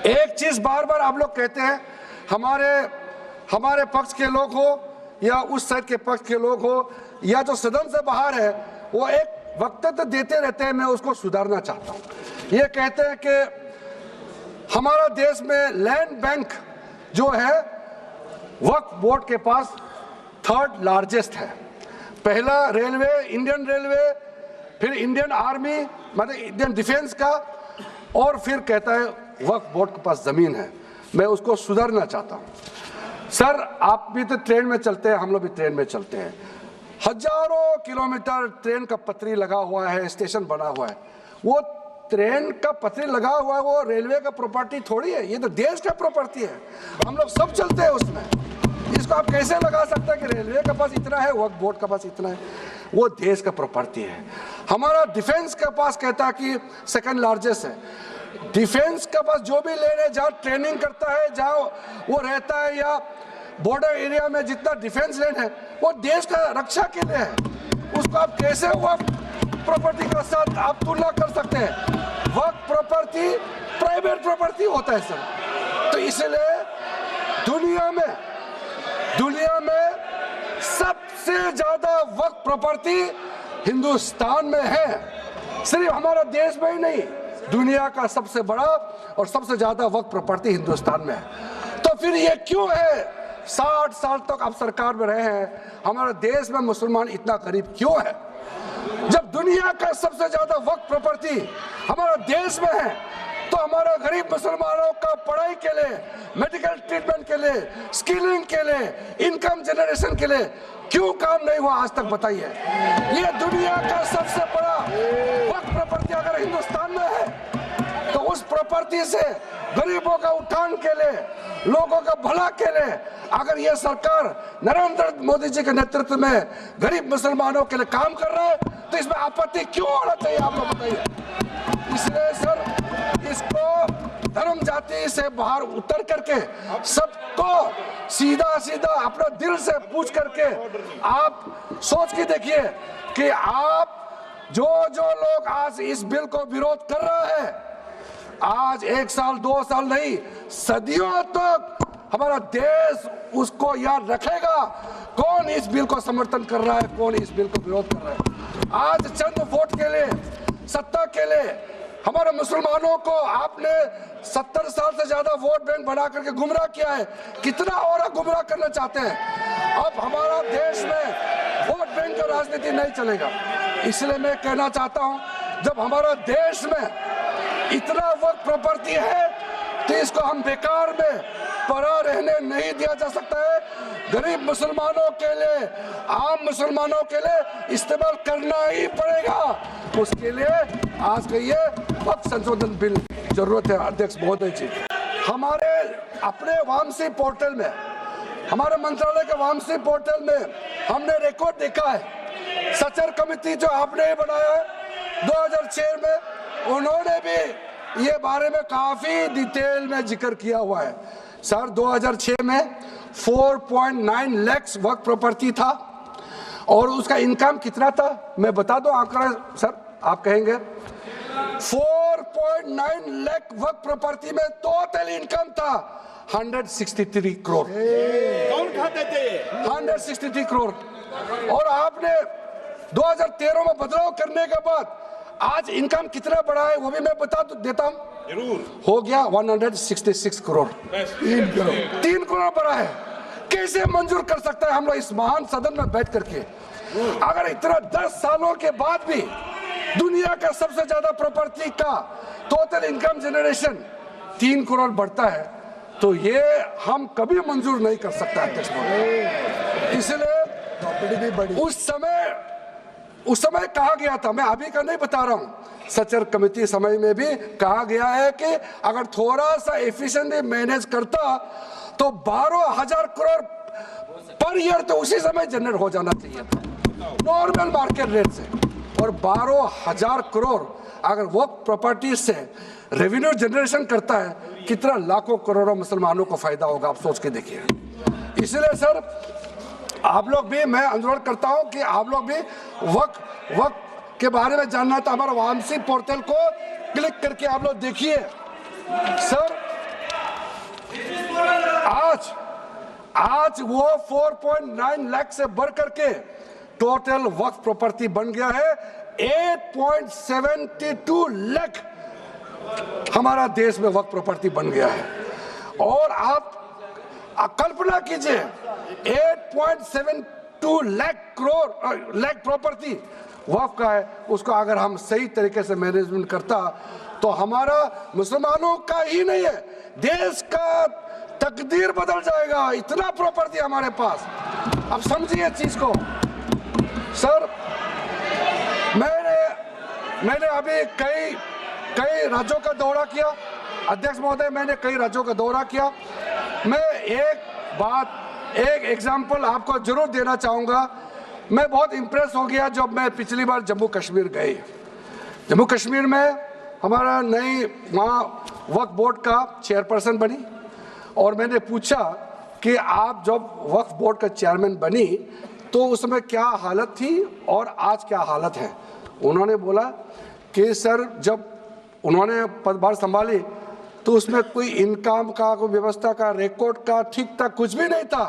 Speaker 2: एक चीज बार बार आप लोग कहते हैं हमारे पक्ष के लोग हो या उस साइड के पक्ष के लोग हो या जो सदन से बाहर है वो एक वक्तव्य देते रहते हैं, मैं उसको सुधारना चाहता हूँ। ये कहते हैं कि हमारा देश में लैंड बैंक जो है वक्फ बोर्ड के पास 3rd लार्जेस्ट है। पहला रेलवे, इंडियन रेलवे, फिर इंडियन आर्मी मतलब इंडियन डिफेंस का, और फिर कहता है वक्फ बोर्ड के पास जमीन है। मैं उसको सुधारना चाहता हूँ। सर आप भी तो ट्रेन में चलते हैं, हम लोग भी ट्रेन में चलते हैं। हजारों किलोमीटर ट्रेन का पटरी लगा हुआ है, स्टेशन बना हुआ है। वो ट्रेन का पटरी लगा हुआ है, वो रेलवे का प्रॉपर्टी थोड़ी है, ये तो देश का प्रॉपर्टी है। हम लोग सब चलते हैं उसमें। इसको आप कैसे लगा सकते हैं कि रेलवे के पास इतना है, वक्फ बोर्ड के पास इतना है? वो देश का प्रॉपर्टी है। हमारा डिफेंस के पास कहता है कि सेकंड लार्जेस्ट है। डिफेंस के पास जो भी लेने जहाँ ट्रेनिंग करता है, जहाँ वो रहता है, या बॉर्डर एरिया में जितना डिफेंस लैंड है, वो देश का रक्षा के लिए है। उसको आप कैसे वक्फ प्रॉपर्टी के साथ आप तुलना कर सकते हैं? वक्फ प्रॉपर्टी प्राइवेट प्रॉपर्टी होता है सर। तो इसलिए दुनिया में सबसे ज्यादा वक्फ प्रॉपर्टी हिंदुस्तान में है। सिर्फ हमारा देश में ही नहीं, दुनिया का सबसे बड़ा और सबसे ज्यादा वक्फ प्रॉपर्टी हिंदुस्तान में है। तो फिर ये क्यों है 60 साल तक आप सरकार में रहे हैं, हमारे देश में मुसलमान इतना गरीब क्यों है? जब दुनिया का सबसे ज्यादा वक्फ प्रॉपर्टी हमारा देश में है, तो हमारा गरीब मुसलमानों का पढ़ाई के लिए, मेडिकल ट्रीटमेंट के लिए, स्किलिंग के लिए, इनकम जनरेशन के लिए क्यों काम नहीं हुआ आज तक? बताइए। ये दुनिया का सबसे बड़ा वक्फ प्रॉपर्टी अगर हिंदुस्तान में है, तो उस प्रॉपर्टी से गरीबों का उत्थान के लिए, लोगों का भला के लिए अगर ये सरकार नरेंद्र मोदी जी के नेतृत्व में गरीब मुसलमानों के लिए काम कर रहा है, तो इसमें आपत्ति क्यों होना चाहिए? आप लोग बताइए। इसलिए सर, इसको धर्म जाति से बाहर उतर करके सबको सीधा सीधा अपना दिल से पूछ करके आप सोच के देखिए कि आप जो लोग आज इस बिल को विरोध कर रहा है, आज 1 साल 2 साल नहीं, सदियों तक हमारा देश उसको याद रखेगा कौन इस बिल को समर्थन कर रहा है, कौन इस बिल को विरोध कर रहा है। आज चंद वोट के लिए, सत्ता के लिए हमारे मुसलमानों को आपने 70 साल से ज्यादा वोट बैंक बना करके गुमराह किया है। कितना और गुमराह करना चाहते हैं? अब हमारा देश में वोट बैंक का राजनीति नहीं चलेगा। इसलिए मैं कहना चाहता हूं, जब हमारा देश में इतना वक्त प्रॉपर्टी है, तो इसको हम बेकार में पड़ा रहने नहीं दिया जा सकता है। गरीब मुसलमानों के लिए, आम मुसलमानों के लिए इस्तेमाल करना ही पड़ेगा। उसके लिए आज का ये वक्फ संशोधन बिल जरूरत है। अध्यक्ष महोदय जी, हमारे अपने वामसी पोर्टल में, हमारे मंत्रालय के वामसी पोर्टल में हमने रिकॉर्ड देखा है। सचर कमेटी जो आपने बनाया है 2006 में, उन्होंने भी ये बारे में काफी डिटेल में जिक्र किया हुआ है। सर 2006 में 4.9 लाख वक्फ प्रॉपर्टी था, और उसका इनकम कितना था मैं बता दूं आंकड़ा सर, आप कहेंगे 4.9 लाख वक्फ प्रॉपर्टी में टोटल इनकम था 163 करोड़।
Speaker 1: कौन खाते थे?
Speaker 2: 163 करोड़। और आपने 2013 में बदलाव करने के बाद आज इनकम कितना बढ़ा है वो भी मैं बता देता हूं।
Speaker 1: जरूर।
Speaker 2: हो गया 166 करोड़। 3 करोड़ बढ़ा है। कैसे मंजूर कर सकता है हम लोग इस महान सदन में बैठ करके? अगर इतना 10 सालों के बाद भी दुनिया का सबसे ज्यादा प्रॉपर्टी का टोटल इनकम जनरेशन 3 करोड़ बढ़ता है, तो ये हम कभी मंजूर नहीं कर सकता अध्यक्ष महोदय। इसलिए उस समय कहा गया था, मैं अभी का नहीं बता रहा हूं, सचर कमेटी समय में भी कहा गया है कि अगर थोड़ा सा एफिशिएंटली मैनेज करता तो 12,000 करोड़ पर ईयर तो उसी समय जनरेट हो जाना चाहिए था नॉर्मल मार्केट रेट से। और 12,000 करोड़ अगर वो प्रॉपर्टी से रेवेन्यू जनरेशन करता है, कितना लाखों करोड़ों मुसलमानों को फायदा होगा, आप सोच के देखिए। इसलिए सर आप लोग भी, मैं अनुरोध करता हूं कि आप लोग भी वक्त के बारे में जानना था, हमारा वामसी पोर्टल को क्लिक करके आप लोग देखिए। सर आज वो 4.9 लाख से बढ़ करके टोटल वक्फ प्रॉपर्टी बन गया है 8.72 लाख। हमारा देश में वक्फ प्रॉपर्टी बन गया है। और आप कल्पना कीजिए 8.72 लाख प्रॉपर्टी वक्फ का है, उसको अगर हम सही तरीके से मैनेजमेंट करता तो हमारा मुसलमानों का ही नहीं है, देश का तकदीर बदल जाएगा। इतना प्रॉपर्टी हमारे पास, अब समझिए चीज को। सर, मैंने अभी कई राज्यों का दौरा किया। अध्यक्ष महोदय, मैंने कई राज्यों का दौरा किया। मैं एक एग्जाम्पल आपको जरूर देना चाहूँगा। मैं बहुत इम्प्रेस हो गया जब मैं पिछली बार जम्मू कश्मीर गई। जम्मू कश्मीर में हमारा नई वहाँ वक्फ बोर्ड का चेयरपर्सन बनी और मैंने पूछा कि आप जब वक्फ बोर्ड का चेयरमैन बनी तो उसमें क्या हालत थी और आज क्या हालत है। उन्होंने बोला कि सर, जब उन्होंने पदभार संभाली तो उसमें कोई इनकम का, कोई व्यवस्था का, रिकॉर्ड का ठीक ठाक कुछ भी नहीं था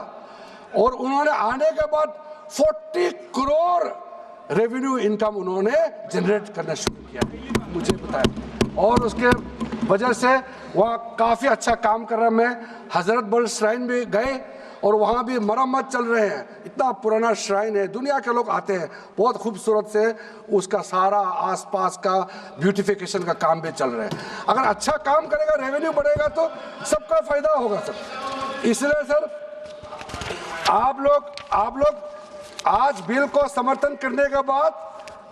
Speaker 2: और उन्होंने आने के बाद 40 करोड़ रेवेन्यू इनकम उन्होंने जनरेट करना शुरू किया, मुझे बताया। और उसके वजह से वहाँ काफ़ी अच्छा काम कर रहा। मैं हजरत बल श्राइन भी गए और वहाँ भी मरम्मत चल रहे हैं। इतना पुराना श्राइन है, दुनिया के लोग आते हैं, बहुत खूबसूरत से उसका सारा आसपास का ब्यूटिफिकेशन का काम भी चल रहा है। अगर अच्छा काम करेगा, रेवेन्यू बढ़ेगा तो सबका फायदा होगा सर। इसलिए सर, आप लोग आज बिल को समर्थन करने के बाद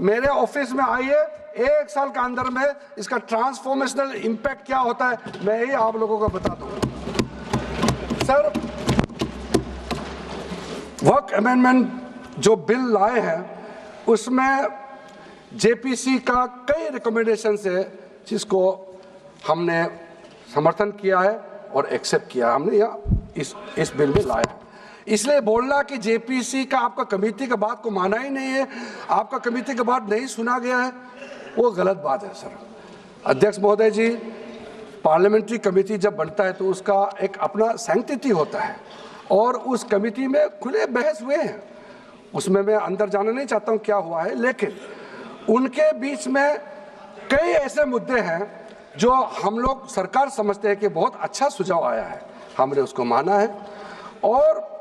Speaker 2: मेरे ऑफिस में आइए। 1 साल के अंदर में इसका ट्रांसफॉर्मेशनल इम्पैक्ट क्या होता है मैं ही आप लोगों को बता दूंगा। सर, वक्फ अमेंडमेंट जो बिल लाए हैं उसमें जेपीसी का कई रिकमेंडेशन है जिसको हमने समर्थन किया है और एक्सेप्ट किया हमने यहाँ इस बिल में लाया। इसलिए बोलना कि जेपीसी का आपका कमेटी के बात को माना ही नहीं है, आपका कमेटी के बात नहीं सुना गया है, वो गलत बात है सर। अध्यक्ष महोदय जी, पार्लियामेंट्री कमेटी जब बनता है तो उसका एक अपना सैंक्टिटी होता है और उस कमेटी में खुले बहस हुए हैं। उसमें मैं अंदर जाना नहीं चाहता हूँ क्या हुआ है, लेकिन उनके बीच में कई ऐसे मुद्दे हैं जो हम लोग सरकार समझते हैं कि बहुत अच्छा सुझाव आया है, हमने उसको माना है। और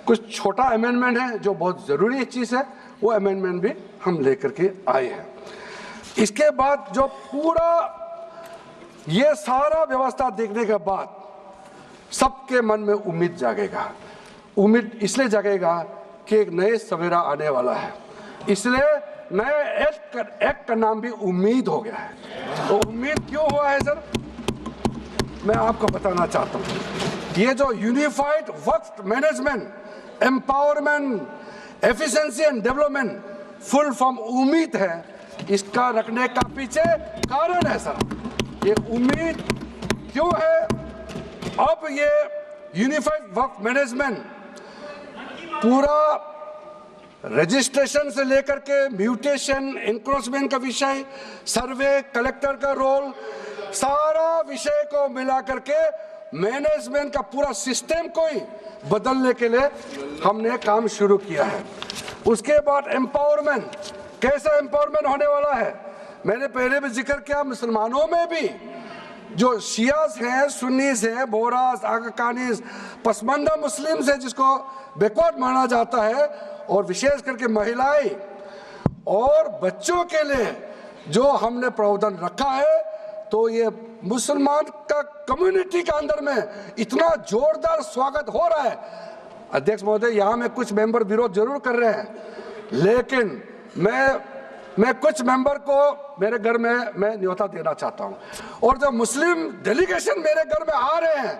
Speaker 2: कुछ छोटा अमेंडमेंट है जो बहुत ज़रूरी चीज़ है, वो अमेंडमेंट भी हम लेकर के आए हैं। इसके बाद जो पूरा ये सारा व्यवस्था देखने के बाद सबके मन में उम्मीद जागेगा। उम्मीद इसलिए जागेगा कि एक नए सवेरा आने वाला है, इसलिए नए एक्ट का नाम भी उम्मीद हो गया है। तो उम्मीद क्यों हुआ है सर, मैं आपको बताना चाहता हूँ। ये जो unified Waqf management, empowerment, efficiency and development, full form उम्मीद है, इसका रखने का पीछे कारण है सर। ये उम्मीद क्यों है? अब ये यूनिफाइड वक्फ मैनेजमेंट पूरा रजिस्ट्रेशन से लेकर के म्यूटेशन, इंक्रोचमेंट का विषय, सर्वे, कलेक्टर का रोल, सारा विषय को मिला करके मैनेजमेंट का पूरा सिस्टम को ही बदलने के लिए हमने काम शुरू किया है। उसके बाद एम्पावरमेंट, कैसा एम्पावरमेंट होने वाला है? मैंने पहले भी जिक्र किया, मुसलमानों में भी जो शियास हैं, सुन्नीस हैं, बोरास, आकाकानीस, पसमानदा मुस्लिम्स हैं जिसको बैकवर्ड माना जाता है, और विशेष करके महिलाएं और बच्चों के लिए जो हमने प्रावधान रखा है, तो ये मुसलमान का कम्युनिटी के अंदर में इतना जोरदार स्वागत हो रहा है। अध्यक्ष महोदय, यहाँ में कुछ मेंबर विरोध जरूर कर रहे हैं, लेकिन मैं कुछ मेंबर को मेरे घर में मैं न्योता देना चाहता हूँ, और जो मुस्लिम डेलीगेशन मेरे घर में आ रहे हैं,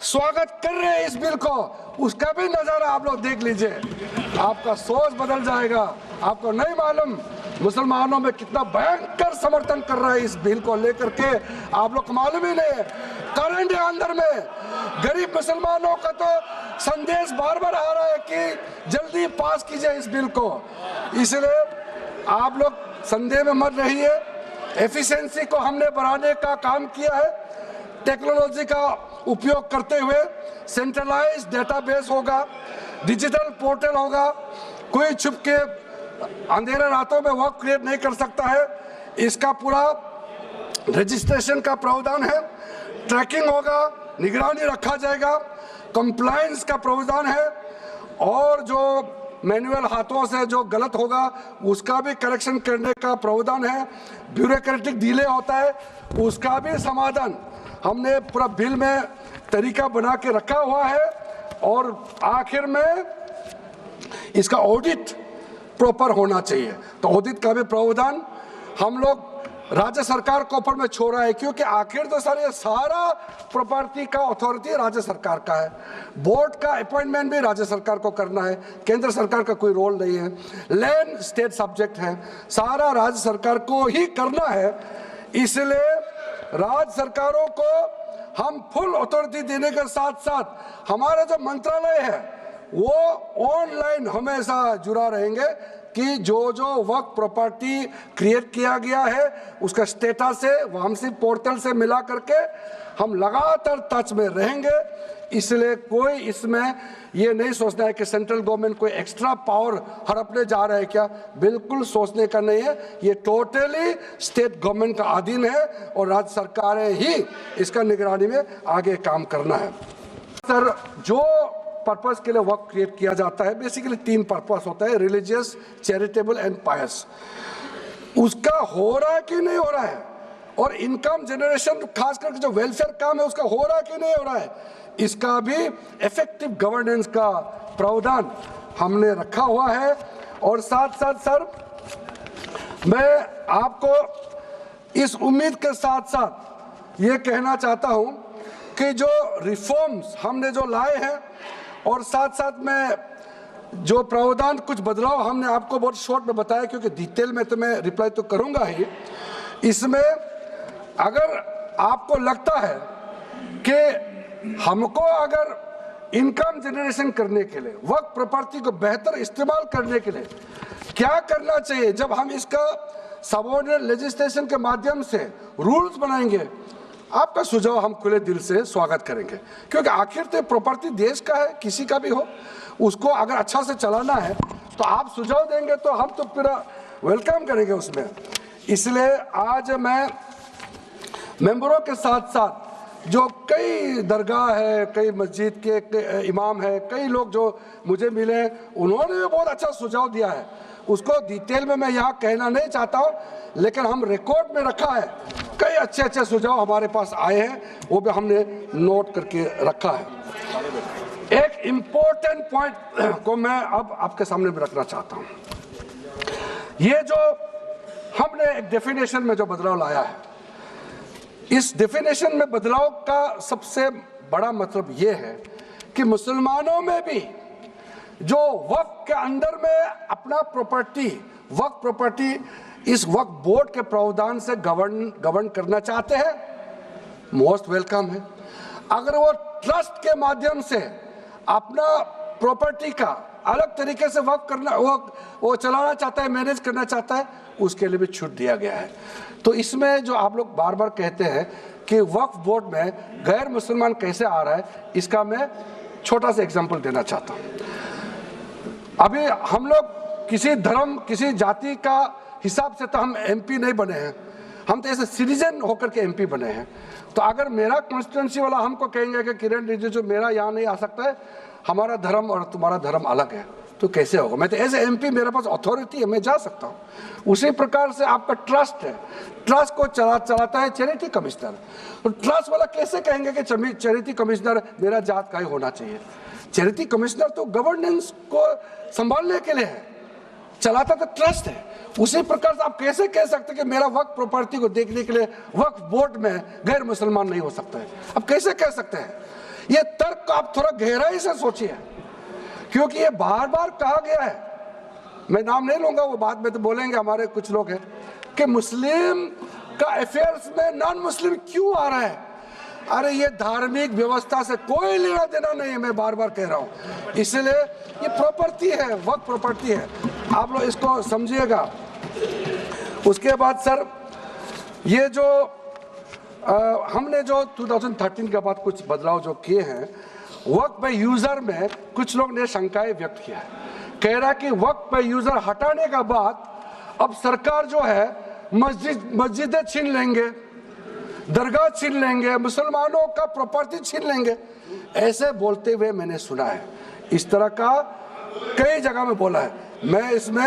Speaker 2: स्वागत कर रहे हैं इस बिल को, उसका भी नज़ारा आप लोग देख लीजिए। आपका सोच बदल जाएगा। आपको नहीं मालूम मुसलमानों में कितना भयंकर समर्थन कर रहा है इस बिल को लेकर के, आप लोग को मालूम ही नहीं है। करंट अंदर में गरीब मुसलमानों का तो संदेश बार बार आ रहा है कि जल्दी पास कीजिए इस बिल को। इसलिए आप लोग संदेह में मत रहिए। एफिशिएंसी को हमने बढ़ाने का काम किया है। टेक्नोलॉजी का उपयोग करते हुए सेंट्रलाइज्ड डेटाबेस होगा, डिजिटल पोर्टल होगा, कोई छुप के अंधेरे रातों में वर्क क्रिएट नहीं कर सकता है। इसका पूरा रजिस्ट्रेशन का प्रावधान है, ट्रैकिंग होगा, निगरानी रखा जाएगा, कंप्लायंस का प्रावधान है, और जो मैनुअल हाथों से जो गलत होगा उसका भी करेक्शन करने का प्रावधान है। ब्यूरोक्रेटिक डिले होता है उसका भी समाधान हमने पूरा बिल में तरीका बना के रखा हुआ है। और आखिर में इसका ऑडिट प्रॉपर होना चाहिए। तो औदित का भी प्रावधान हम लोग राज्य सरकार के ऊपर में छोड़ रहा है, क्योंकि आखिर तो सर ये सारा प्रॉपर्टी का अथॉरिटी राज्य सरकार का है। बोर्ड का अपॉइंटमेंट भी राज्य सरकार को करना है, केंद्र सरकार का कोई रोल नहीं है। लैंड स्टेट सब्जेक्ट है, सारा राज्य सरकार को ही करना है। इसलिए राज्य सरकारों को हम फुल अथॉरिटी देने के साथ साथ हमारा जो मंत्रालय है वो ऑनलाइन हमेशा जुड़ा रहेंगे कि जो वक्त प्रॉपर्टी क्रिएट किया गया है उसका स्टेटस है वामसी पोर्टल से मिला करके हम लगातार टच में रहेंगे। इसलिए कोई इसमें ये नहीं सोचना है कि सेंट्रल गवर्नमेंट कोई एक्स्ट्रा पावर हड़पने जा रहा है, क्या बिल्कुल सोचने का नहीं है। ये टोटली स्टेट गवर्नमेंट का अधीन है और राज्य सरकारें ही इसका निगरानी में आगे काम करना है। सर जो पर्पस के लिए वर्क क्रिएट किया जाता है, बेसिकली 3 पर्पस होता है, रिलीजियस, चैरिटेबल एंड पायस। उसका हो रहा है कि नहीं हो रहा है, और इनकम जनरेशन खास करके जो वेलफेयर काम है उसका हो रहा है कि नहीं हो रहा है, इसका भी इफेक्टिव गवर्नेंस का प्रावधान हमने रखा हुआ है। और साथ साथ सर मैं आपको इस उम्मीद के साथ साथ ये कहना चाहता हूं कि जो रिफॉर्म्स हमने जो लाए हैं और साथ साथ में जो प्रावधान कुछ बदलाव हमने आपको बहुत शॉर्ट में बताया, क्योंकि डिटेल में तो मैं रिप्लाई तो करूंगा ही। इसमें अगर आपको लगता है कि हमको अगर इनकम जनरेशन करने के लिए वक्त प्रॉपर्टी को बेहतर इस्तेमाल करने के लिए क्या करना चाहिए, जब हम इसका सबऑर्डिनेट लेजिस्लेशन के माध्यम से रूल्स बनाएंगे, आपका सुझाव हम खुले दिल से स्वागत करेंगे। क्योंकि आखिर तो प्रॉपर्टी देश का है, किसी का भी हो, उसको अगर अच्छा से चलाना है तो आप सुझाव देंगे तो हम तो पूरा वेलकम करेंगे उसमें। इसलिए आज मैं मेंबरों के साथ साथ जो कई दरगाह है, कई मस्जिद के इमाम है, कई लोग जो मुझे मिले, उन्होंने भी बहुत अच्छा सुझाव दिया है। उसको डिटेल में मैं यहाँ कहना नहीं चाहता हूँ, लेकिन हम रिकॉर्ड में रखा है, कई अच्छे अच्छे सुझाव हमारे पास आए हैं, वो भी हमने नोट करके रखा है। एक इम्पोर्टेंट पॉइंट को मैं अब आपके सामने में रखना चाहता हूँ। ये जो हमने एक डेफिनेशन में जो बदलाव लाया है, इस डेफिनेशन में बदलाव का सबसे बड़ा मतलब ये है कि मुसलमानों में भी जो वक्फ के अंदर में अपना प्रॉपर्टी, वक्फ प्रॉपर्टी इस वक्फ बोर्ड के प्रावधान से गवर्न करना चाहते हैं, मोस्ट वेलकम है। अगर वो ट्रस्ट के माध्यम से अपना प्रॉपर्टी का अलग तरीके से वक्फ करना, वो चलाना चाहता है, मैनेज करना चाहता है, उसके लिए भी छूट दिया गया है। तो इसमें जो आप लोग बार बार कहते हैं कि वक्फ बोर्ड में गैर मुसलमान कैसे आ रहा है, इसका मैं छोटा सा एग्जांपल देना चाहता हूँ। अभी हम लोग किसी धर्म, किसी जाति का हिसाब से तो हम एमपी नहीं बने हैं, हम तो ऐसे सिटीजन होकर के एमपी बने हैं। तो अगर मेरा कॉन्स्टिट्यूंसी वाला हमको कहेंगे कि किरण रिजिजू मेरा यहाँ नहीं आ सकता है, हमारा धर्म और तुम्हारा धर्म अलग है, तो कैसे होगा? मैं तो एज एमपी, मेरे पास अथॉरिटी है, मैं जा सकता हूँ। उसी प्रकार से आपका ट्रस्ट है, ट्रस्ट को चलाता है चैरिटी कमिश्नर। तो ट्रस्ट वाला कैसे कहेंगे कि चैरिटी कमिश्नर मेरा जात का ही होना चाहिए? चैरिटी कमिश्नर तो गवर्नेंस को संभालने के लिए है, चलाता तो ट्रस्ट है। उसी प्रकार से आप कैसे कह सकते हैं कि मेरा वक्फ प्रॉपर्टी को देखने के लिए वक्फ बोर्ड में गैर मुसलमान नहीं हो सकता है? आप कैसे कह सकते हैं? ये तर्क को आप थोड़ा गहराई से सोचिए, क्योंकि ये बार बार कहा गया है, मैं नाम नहीं लूंगा, वो बाद में तो बोलेंगे हमारे कुछ लोग हैं कि मुस्लिम का अफेयर्स में नॉन मुस्लिम क्यों आ रहा है। अरे ये धार्मिक व्यवस्था से कोई लेना देना नहीं है, मैं बार बार कह रहा हूँ। इसलिए ये प्रॉपर्टी है, वक्त प्रॉपर्टी है, आप लोग इसको समझिएगा। उसके बाद सर ये जो हमने जो 2013 के बाद कुछ बदलाव जो किए हैं, वक्त पे यूजर में कुछ लोग ने शंकाएं व्यक्त किया है, कह रहा कि वक्त पे यूजर हटाने के बाद अब सरकार जो है मस्जिदें छीन लेंगे, दरगाह छीन लेंगे, मुसलमानों का प्रॉपर्टी छीन लेंगे, ऐसे बोलते हुए मैंने सुना है। इस तरह का कई जगह में बोला है। मैं इसमें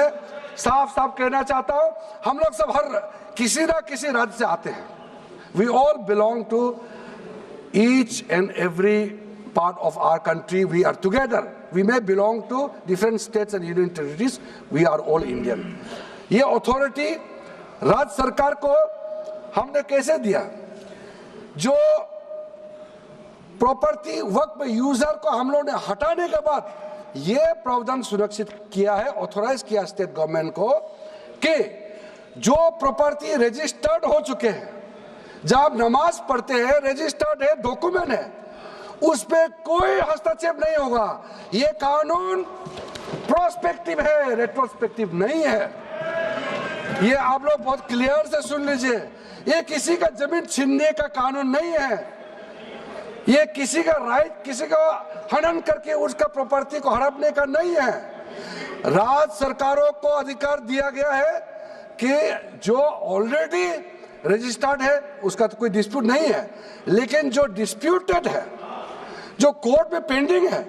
Speaker 2: साफ साफ कहना चाहता हूं, हम लोग सब हर किसी ना किसी राज्य से आते हैं। We all belong to each and every part of our country. We are together. We may belong to different states and union territories. We are all Indian. ये authority राज्य सरकार को हमने कैसे दिया? जो प्रॉपर्टी वक्त में यूजर को हम लोगों ने हटाने के बाद ये प्रावधान सुरक्षित किया है, ऑथोराइज किया स्टेट गवर्नमेंट को कि जो प्रॉपर्टी रजिस्टर्ड हो चुके हैं, जब आप नमाज पढ़ते हैं, रजिस्टर्ड है, डॉक्यूमेंट है, उस पे कोई हस्तक्षेप नहीं होगा। ये कानून प्रोस्पेक्टिव है, रेट्रोस्पेक्टिव नहीं है। ये आप लोग बहुत क्लियर से सुन लीजिए, ये किसी का जमीन छीनने का कानून नहीं है। ये किसी का राइट, किसी का हनन करके उसका प्रॉपर्टी को हड़पने का नहीं है। राज्य सरकारों को अधिकार दिया गया है कि जो ऑलरेडी रजिस्टर्ड है उसका तो कोई डिस्प्यूट नहीं है, लेकिन जो डिस्प्यूटेड है, जो कोर्ट में पेंडिंग है,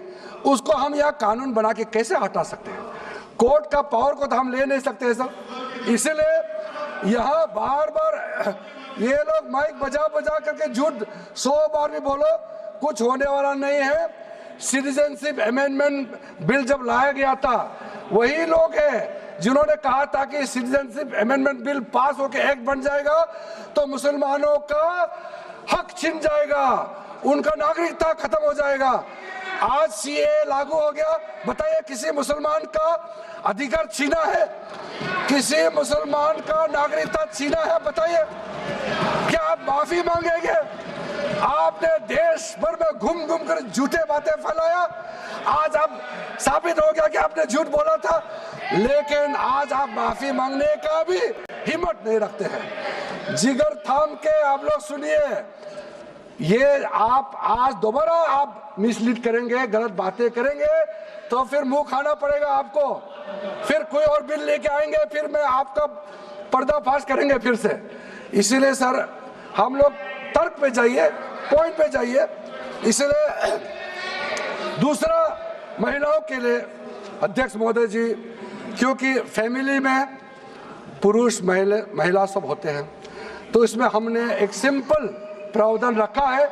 Speaker 2: उसको हम यहाँ कानून बना के कैसे हटा सकते हैं? कोर्ट का पावर को तो हम ले नहीं सकते सर। इसलिए यहाँ बार बार ये लोग माइक बजा बजा करके झूठ 100 बार भी बोलो, कुछ होने वाला नहीं है। सिटीजनशिप अमेंडमेंट बिल जब लाया गया था, वही लोग हैं जिन्होंने कहा था कि सिटीजनशिप अमेंडमेंट बिल पास होकर एक्ट बन जाएगा तो मुसलमानों का हक छिन जाएगा, उनका नागरिकता खत्म हो जाएगा। आज सीए लागू हो गया, बताइए किसी मुसलमान का अधिकार छीना है? किसी मुसलमान का नागरिकता छीना है? बताइए, क्या आप माफी मांगेंगे? आपने देश भर में घूम घूम कर झूठे बातें फैलाया, आज आप साबित हो गया कि आपने झूठ बोला था, लेकिन आज आप माफी मांगने का भी हिम्मत नहीं रखते हैं। जिगर थाम के आप लोग सुनिए, ये आप आज दोबारा आप मिसलीड करेंगे, गलत बातें करेंगे तो फिर मुंह खाना पड़ेगा आपको। फिर कोई और बिल लेके आएंगे, फिर मैं आपका पर्दाफाश करेंगे फिर से। इसीलिए सर हम लोग तर्क पे जाइए, पॉइंट पे जाइए। इसलिए दूसरा, महिलाओं के लिए अध्यक्ष महोदय जी, क्योंकि फैमिली में पुरुष महिला सब होते हैं, तो इसमें हमने एक सिंपल प्रावधान रखा है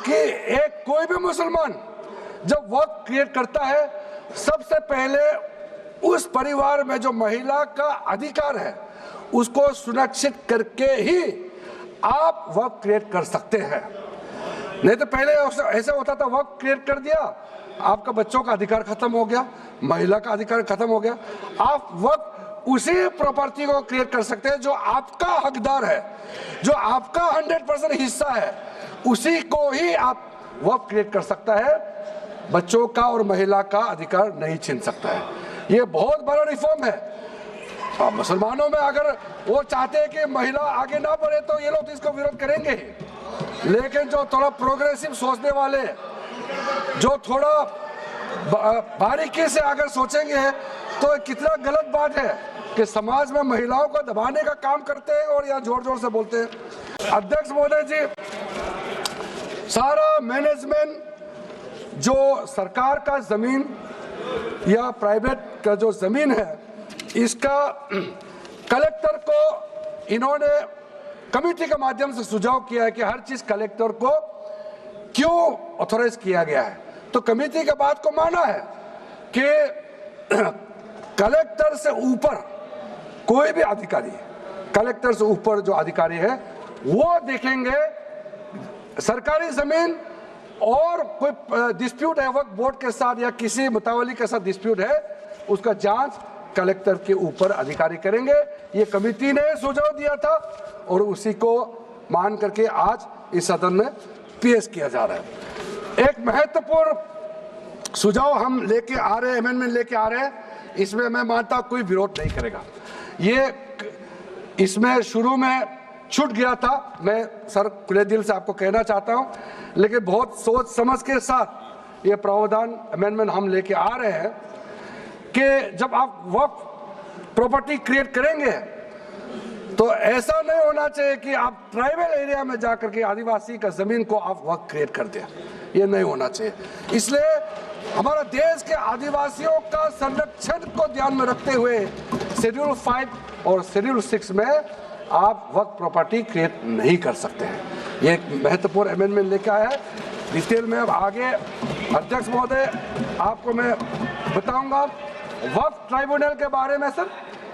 Speaker 2: कि एक कोई भी मुसलमान जब वर्क क्रिएट करता है, सबसे पहले उस परिवार में जो महिला का अधिकार है उसको सुनिश्चित करके ही आप वर्क क्रिएट कर सकते हैं। नहीं तो पहले ऐसा होता था, वर्क क्रिएट कर दिया, आपका बच्चों का अधिकार खत्म हो गया, महिला का अधिकार खत्म हो गया। आप वर्क उसी प्रॉपर्टी को क्रिएट कर सकते हैं जो आपका हकदार है, जो आपका 100% हिस्सा है, उसी को ही आप वर्क क्रिएट कर सकता है। बच्चों का और महिला का अधिकार नहीं छीन सकता है। ये बहुत बड़ा रिफॉर्म है। मुसलमानों में अगर वो चाहते हैं कि महिला आगे ना बढ़े तो ये लोग तो इसको विरोध करेंगे, लेकिन जो थोड़ा प्रोग्रेसिव सोचने वाले, जो थोड़ा बारीकी से अगर सोचेंगे तो कितना गलत बात है कि समाज में महिलाओं को दबाने का काम करते हैं और यहाँ जोर जोर से बोलते हैं। अध्यक्ष महोदय जी, सारा मैनेजमेंट जो सरकार का जमीन या प्राइवेट का जो जमीन है, इसका कलेक्टर को इन्होंने कमेटी के माध्यम से सुझाव किया है कि हर चीज कलेक्टर को क्यों ऑथोराइज किया गया है। तो कमेटी के बात को माना है कि कलेक्टर से ऊपर कोई भी अधिकारी, कलेक्टर से ऊपर जो अधिकारी है वो देखेंगे सरकारी जमीन और कोई डिस्प्यूट है वक्फ बोर्ड के साथ या किसी मुतावली के साथ डिस्प्यूट है, उसका जांच कलेक्टर के ऊपर अधिकारी करेंगे। ये कमेटी ने सुझाव दिया था और उसी को मान करके आज इस सदन में पेश किया जा रहा है। एक महत्वपूर्ण सुझाव हम लेके आ रहे हैं, अमेंडमेंट लेके आ रहे हैं, इसमें मैं मानता हूं कोई विरोध नहीं करेगा। ये इसमें शुरू में छूट गया था, मैं सर खुले दिल से आपको कहना चाहता हूं, लेकिन बहुत सोच समझ के साथ ये प्रावधान अमेंडमेंट हम लेके आ रहे हैं कि जब आप वक्फ प्रॉपर्टी क्रिएट करेंगे तो ऐसा नहीं होना चाहिए कि आप ट्राइबल एरिया में जाकर के आदिवासी का जमीन को आप वक्फ क्रिएट कर दें, ये नहीं होना चाहिए। इसलिए हमारा देश के आदिवासियों का संरक्षण को ध्यान में रखते हुए शेड्यूल 5 और शेड्यूल 6 में आप वक्फ प्रॉपर्टी क्रिएट नहीं कर सकते हैं। ये एक महत्वपूर्ण अमेंडमेंट लेकर आया है। डिटेल में अब आगे अध्यक्ष महोदय आपको मैं बताऊंगा। वक्फ ट्राइब्यूनल के बारे में सर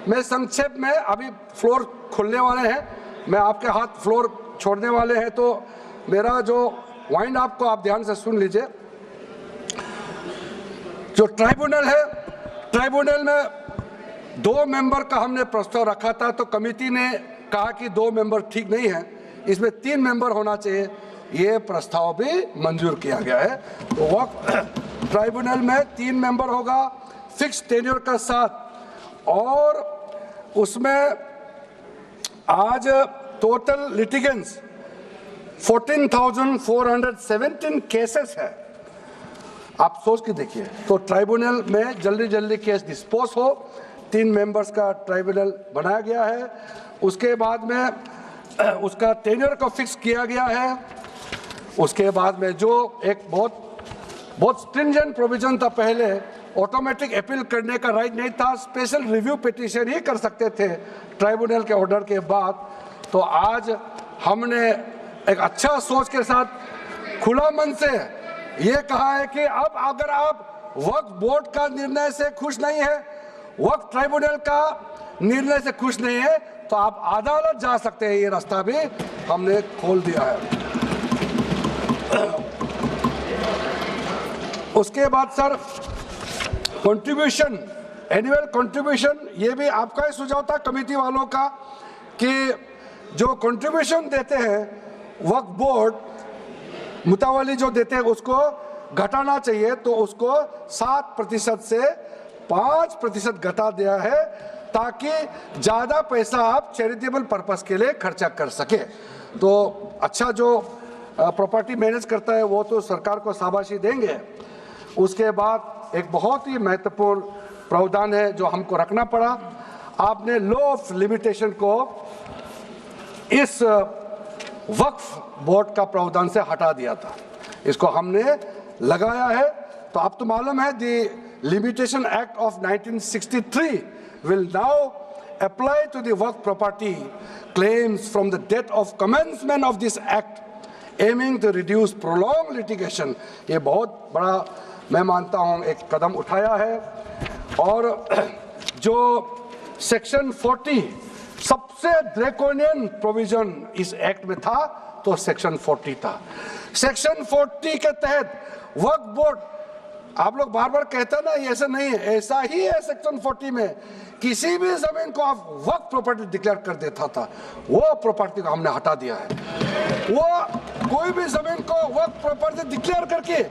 Speaker 2: मैं संक्षेप में, अभी फ्लोर खुलने वाले हैं, मैं आपके हाथ फ्लोर छोड़ने वाले हैं, तो मेरा जो वाइंड अप को आप ध्यान से सुन लीजिए। जो ट्राइब्यूनल है, ट्राइब्यूनल में 2 मेंबर का हमने प्रस्ताव रखा था, तो कमेटी ने कहा कि 2 मेंबर ठीक नहीं है, इसमें 3 मेंबर होना चाहिए। ये प्रस्ताव भी मंजूर किया गया है। तो वक्फ ट्राइब्यूनल में 3 मेंबर होगा फिक्स टेन्योर का साथ, और उसमें आज टोटल लिटिगेंट्स 14,417 केसेस है। आप सोच के देखिए, तो ट्राइब्यूनल में जल्दी जल्दी केस डिस्पोज हो। 3 मेंबर्स का ट्राइब्यूनल बनाया गया है। उसके बाद में उसका टेन्योर को फिक्स किया गया है। उसके बाद में जो एक बहुत स्ट्रिंजेंट प्रोविजन था, पहले ऑटोमेटिक अपील करने का राइट नहीं था, स्पेशल रिव्यू पिटीशन ही कर सकते थे ट्राइब्यूनल के ऑर्डर के बाद। तो आज हमने एक अच्छा सोच के साथ खुला मन से ये कहा है कि अब अगर आप वक्फ बोर्ड का निर्णय से खुश नहीं है, वक्फ ट्राइब्यूनल का निर्णय से खुश नहीं है, तो आप अदालत जा सकते हैं। ये रास्ता भी हमने खोल दिया है। उसके बाद सर कंट्रीब्यूशन, एनुअल कंट्रीब्यूशन, ये भी आपका ही सुझाव था कमेटी वालों का कि जो कंट्रीब्यूशन देते हैं वक्फ बोर्ड मुतावली जो देते हैं उसको घटाना चाहिए, तो उसको 7% से 5% घटा दिया है, ताकि ज़्यादा पैसा आप चैरिटेबल पर्पस के लिए खर्चा कर सके। तो अच्छा जो प्रॉपर्टी मैनेज करता है वो तो सरकार को शाबाशी देंगे। उसके बाद एक बहुत ही महत्वपूर्ण प्रावधान है जो हमको रखना पड़ा, आपने लॉ ऑफ लिमिटेशन को इस वक्फ बोर्ड का प्रावधान से हटा दिया था, इसको हमने लगाया है। तो अब तो मालूम है the limitation act of 1963 will now apply to the work property claims from the date of commencement of this act, aiming to reduce prolonged litigation। ये बहुत बड़ा मैं मानता हूँ एक कदम उठाया है। और जो सेक्शन 40 सबसे ड्रैकोनियन प्रोविजन इस एक्ट में था, तो सेक्शन 40 था। सेक्शन 40 के तहत वक्फ बोर्ड, आप लोग बार बार कहते हैं ना ये ऐसा नहीं है, ऐसा ही है। सेक्शन 40 में किसी भी जमीन को आप वक्फ प्रॉपर्टी डिक्लेयर कर देता था, वो प्रॉपर्टी को हमने हटा दिया है। वो कोई भी जमीन को वक्फ प्रॉपर्टी डिक्लेयर करके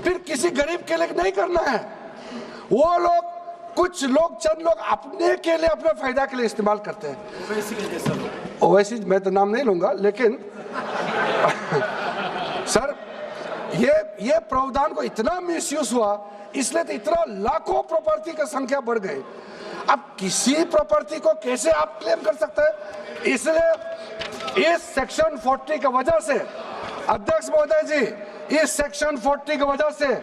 Speaker 2: फिर किसी गरीब के लिए नहीं करना है। वो लोग, कुछ लोग, चंद लोग अपने के लिए, अपने फायदा के लिए इस्तेमाल करते हैं। ओवैसी मैं तो नाम नहीं लूंगा, लेकिन सर ये प्रावधान को इतना मिसयूज हुआ, इसलिए तो इतना लाखों प्रॉपर्टी की संख्या बढ़ गई। अब किसी प्रॉपर्टी को कैसे आप क्लेम कर सकते हैं? इसलिए इस सेक्शन 40 की वजह से, अध्यक्ष महोदय जी, इस सेक्शन 40 की वजह से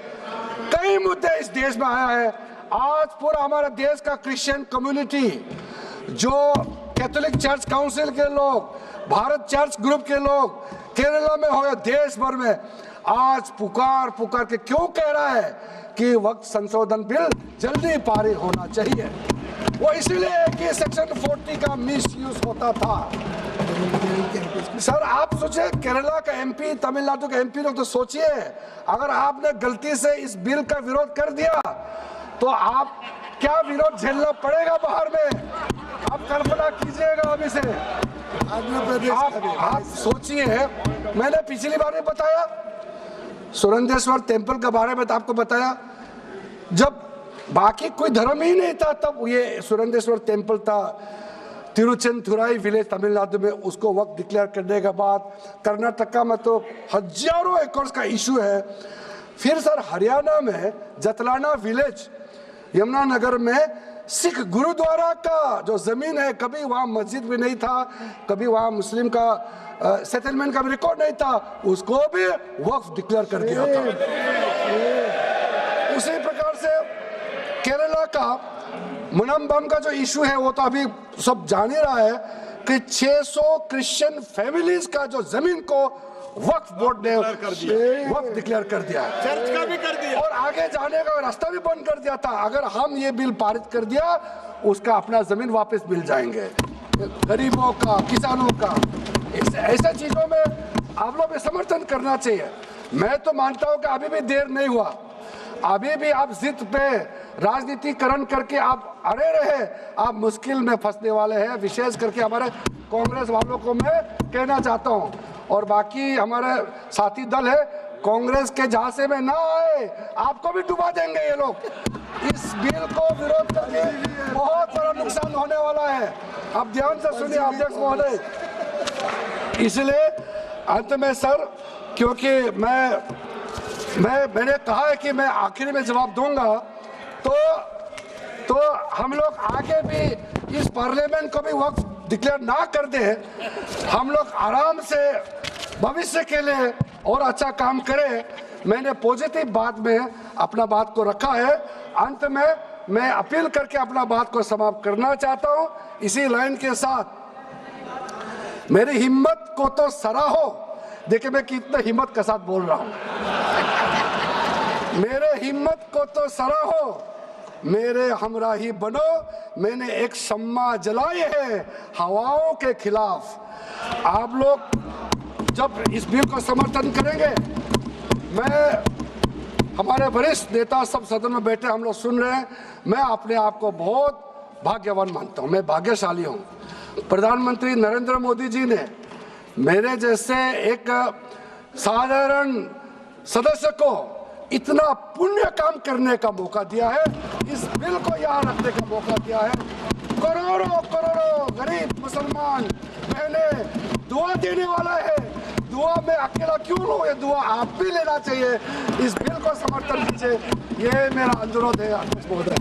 Speaker 2: कई मुद्दे इस देश में आया है। आज पूरा हमारा देश का क्रिश्चियन कम्युनिटी, जो कैथोलिक चर्च काउंसिल के लोग, भारत चर्च ग्रुप के लोग, केरला में हो या देश भर में, आज पुकार के क्यों कह रहा है कि वक्त संशोधन बिल जल्दी पारित होना चाहिए। वो इसलिए कि सेक्शन 40 का मिसयूज होता था। सर आप सोचिए, केरला का एमपी, तमिलनाडु का एमपी लोग तो सोचिए, अगर आपने गलती से इस बिल का विरोध कर दिया तो आप क्या विरोध झेलना पड़ेगा बाहर में, आप कल्पना कीजिएगा। अभी से आप सोचिए, मैंने पिछली बार भी बताया सुरेंद्रेश्वर टेम्पल के बारे में, तो आपको बताया जब बाकी कोई धर्म ही नहीं था तब ये सुरेंद्रेश्वर टेम्पल था। तिरुचेंथुराई विलेज तमिलनाडु में, उसको वक्त डिक्लेयर करने के बाद कर्नाटका में तो हजारों एकड़ का इशू है। फिर सर हरियाणा में जतलाना विलेज, यमुनानगर में सिख गुरुद्वारा का जो जमीन है, कभी वहाँ मस्जिद भी नहीं था, कभी वहाँ मुस्लिम का सेटलमेंट का भी रिकॉर्ड नहीं था, उसको भी वक्फ डिक्लेयर कर दिया था। उसी प्रकार से केरला का मुनम्बम का जो इशू है वो तो अभी सब जान ही रहा है कि 600 क्रिश्चियन फैमिलीज का जो जमीन को वक्फ बोर्ड ने वक्फ डिक्लेयर कर दिया है,
Speaker 1: चर्च का भी कर दिया
Speaker 2: और आगे जाने का रास्ता भी बंद कर दिया था। अगर हम ये बिल पारित कर दिया, उसका अपना जमीन वापस मिल जाएंगे गरीबों का, किसानों का। ऐसे चीजों में आप लोग समर्थन करना चाहिए। मैं तो मानता हूं कि अभी भी देर नहीं हुआ, अभी भी आप जिद पे राजनीतिकरण करके आप अड़े रहे, आप मुश्किल में फंसने वाले हैं। विशेष करके हमारे कांग्रेस वालों को मैं कहना चाहता हूं, और बाकी हमारे साथी दल है, कांग्रेस के झांसे में ना आए, आपको भी डुबा देंगे ये लोग। इस बिल को विरोध करके बहुत बड़ा नुकसान होने वाला है। आप ध्यान से सुनिए अध्यक्ष महोदय। इसलिए अंत में सर, क्योंकि मैंने कहा है कि मैं आखिरी में जवाब दूंगा, तो हम लोग आगे भी इस पार्लियामेंट को भी वक्त डिक्लेयर ना कर दे, हम लोग आराम से भविष्य के लिए और अच्छा काम करें। मैंने पॉजिटिव बात में अपना बात को रखा है। अंत में मैं अपील करके अपना बात को समाप्त करना चाहता हूं। इसी लाइन के साथ मेरी हिम्मत को तो सराहो। देखिए मैं कितना हिम्मत के साथ बोल रहा हूं। मेरे हिम्मत को तो सराहो, मेरे हमराही बनो। मैंने एक शम्मा जलाई है हवाओं के खिलाफ। आप लोग जब इस बिल को समर्थन करेंगे, मैं हमारे वरिष्ठ नेता सब सदन में बैठे हम लोग सुन रहे हैं, मैं अपने आप को बहुत भाग्यवान मानता हूं, मैं भाग्यशाली हूं। प्रधानमंत्री नरेंद्र मोदी जी ने मेरे जैसे एक साधारण सदस्य को इतना पुण्य काम करने का मौका दिया है, इस बिल को यहाँ रखने का मौका दिया है। करोड़ों करोड़ों गरीब मुसलमान बहने दुआ देने वाला है। दुआ में अकेला क्यों लूं, ये दुआ आप भी लेना चाहिए। इस बिल को समर्थन कीजिए, ये मेरा अनुरोध है अध्यक्ष महोदय।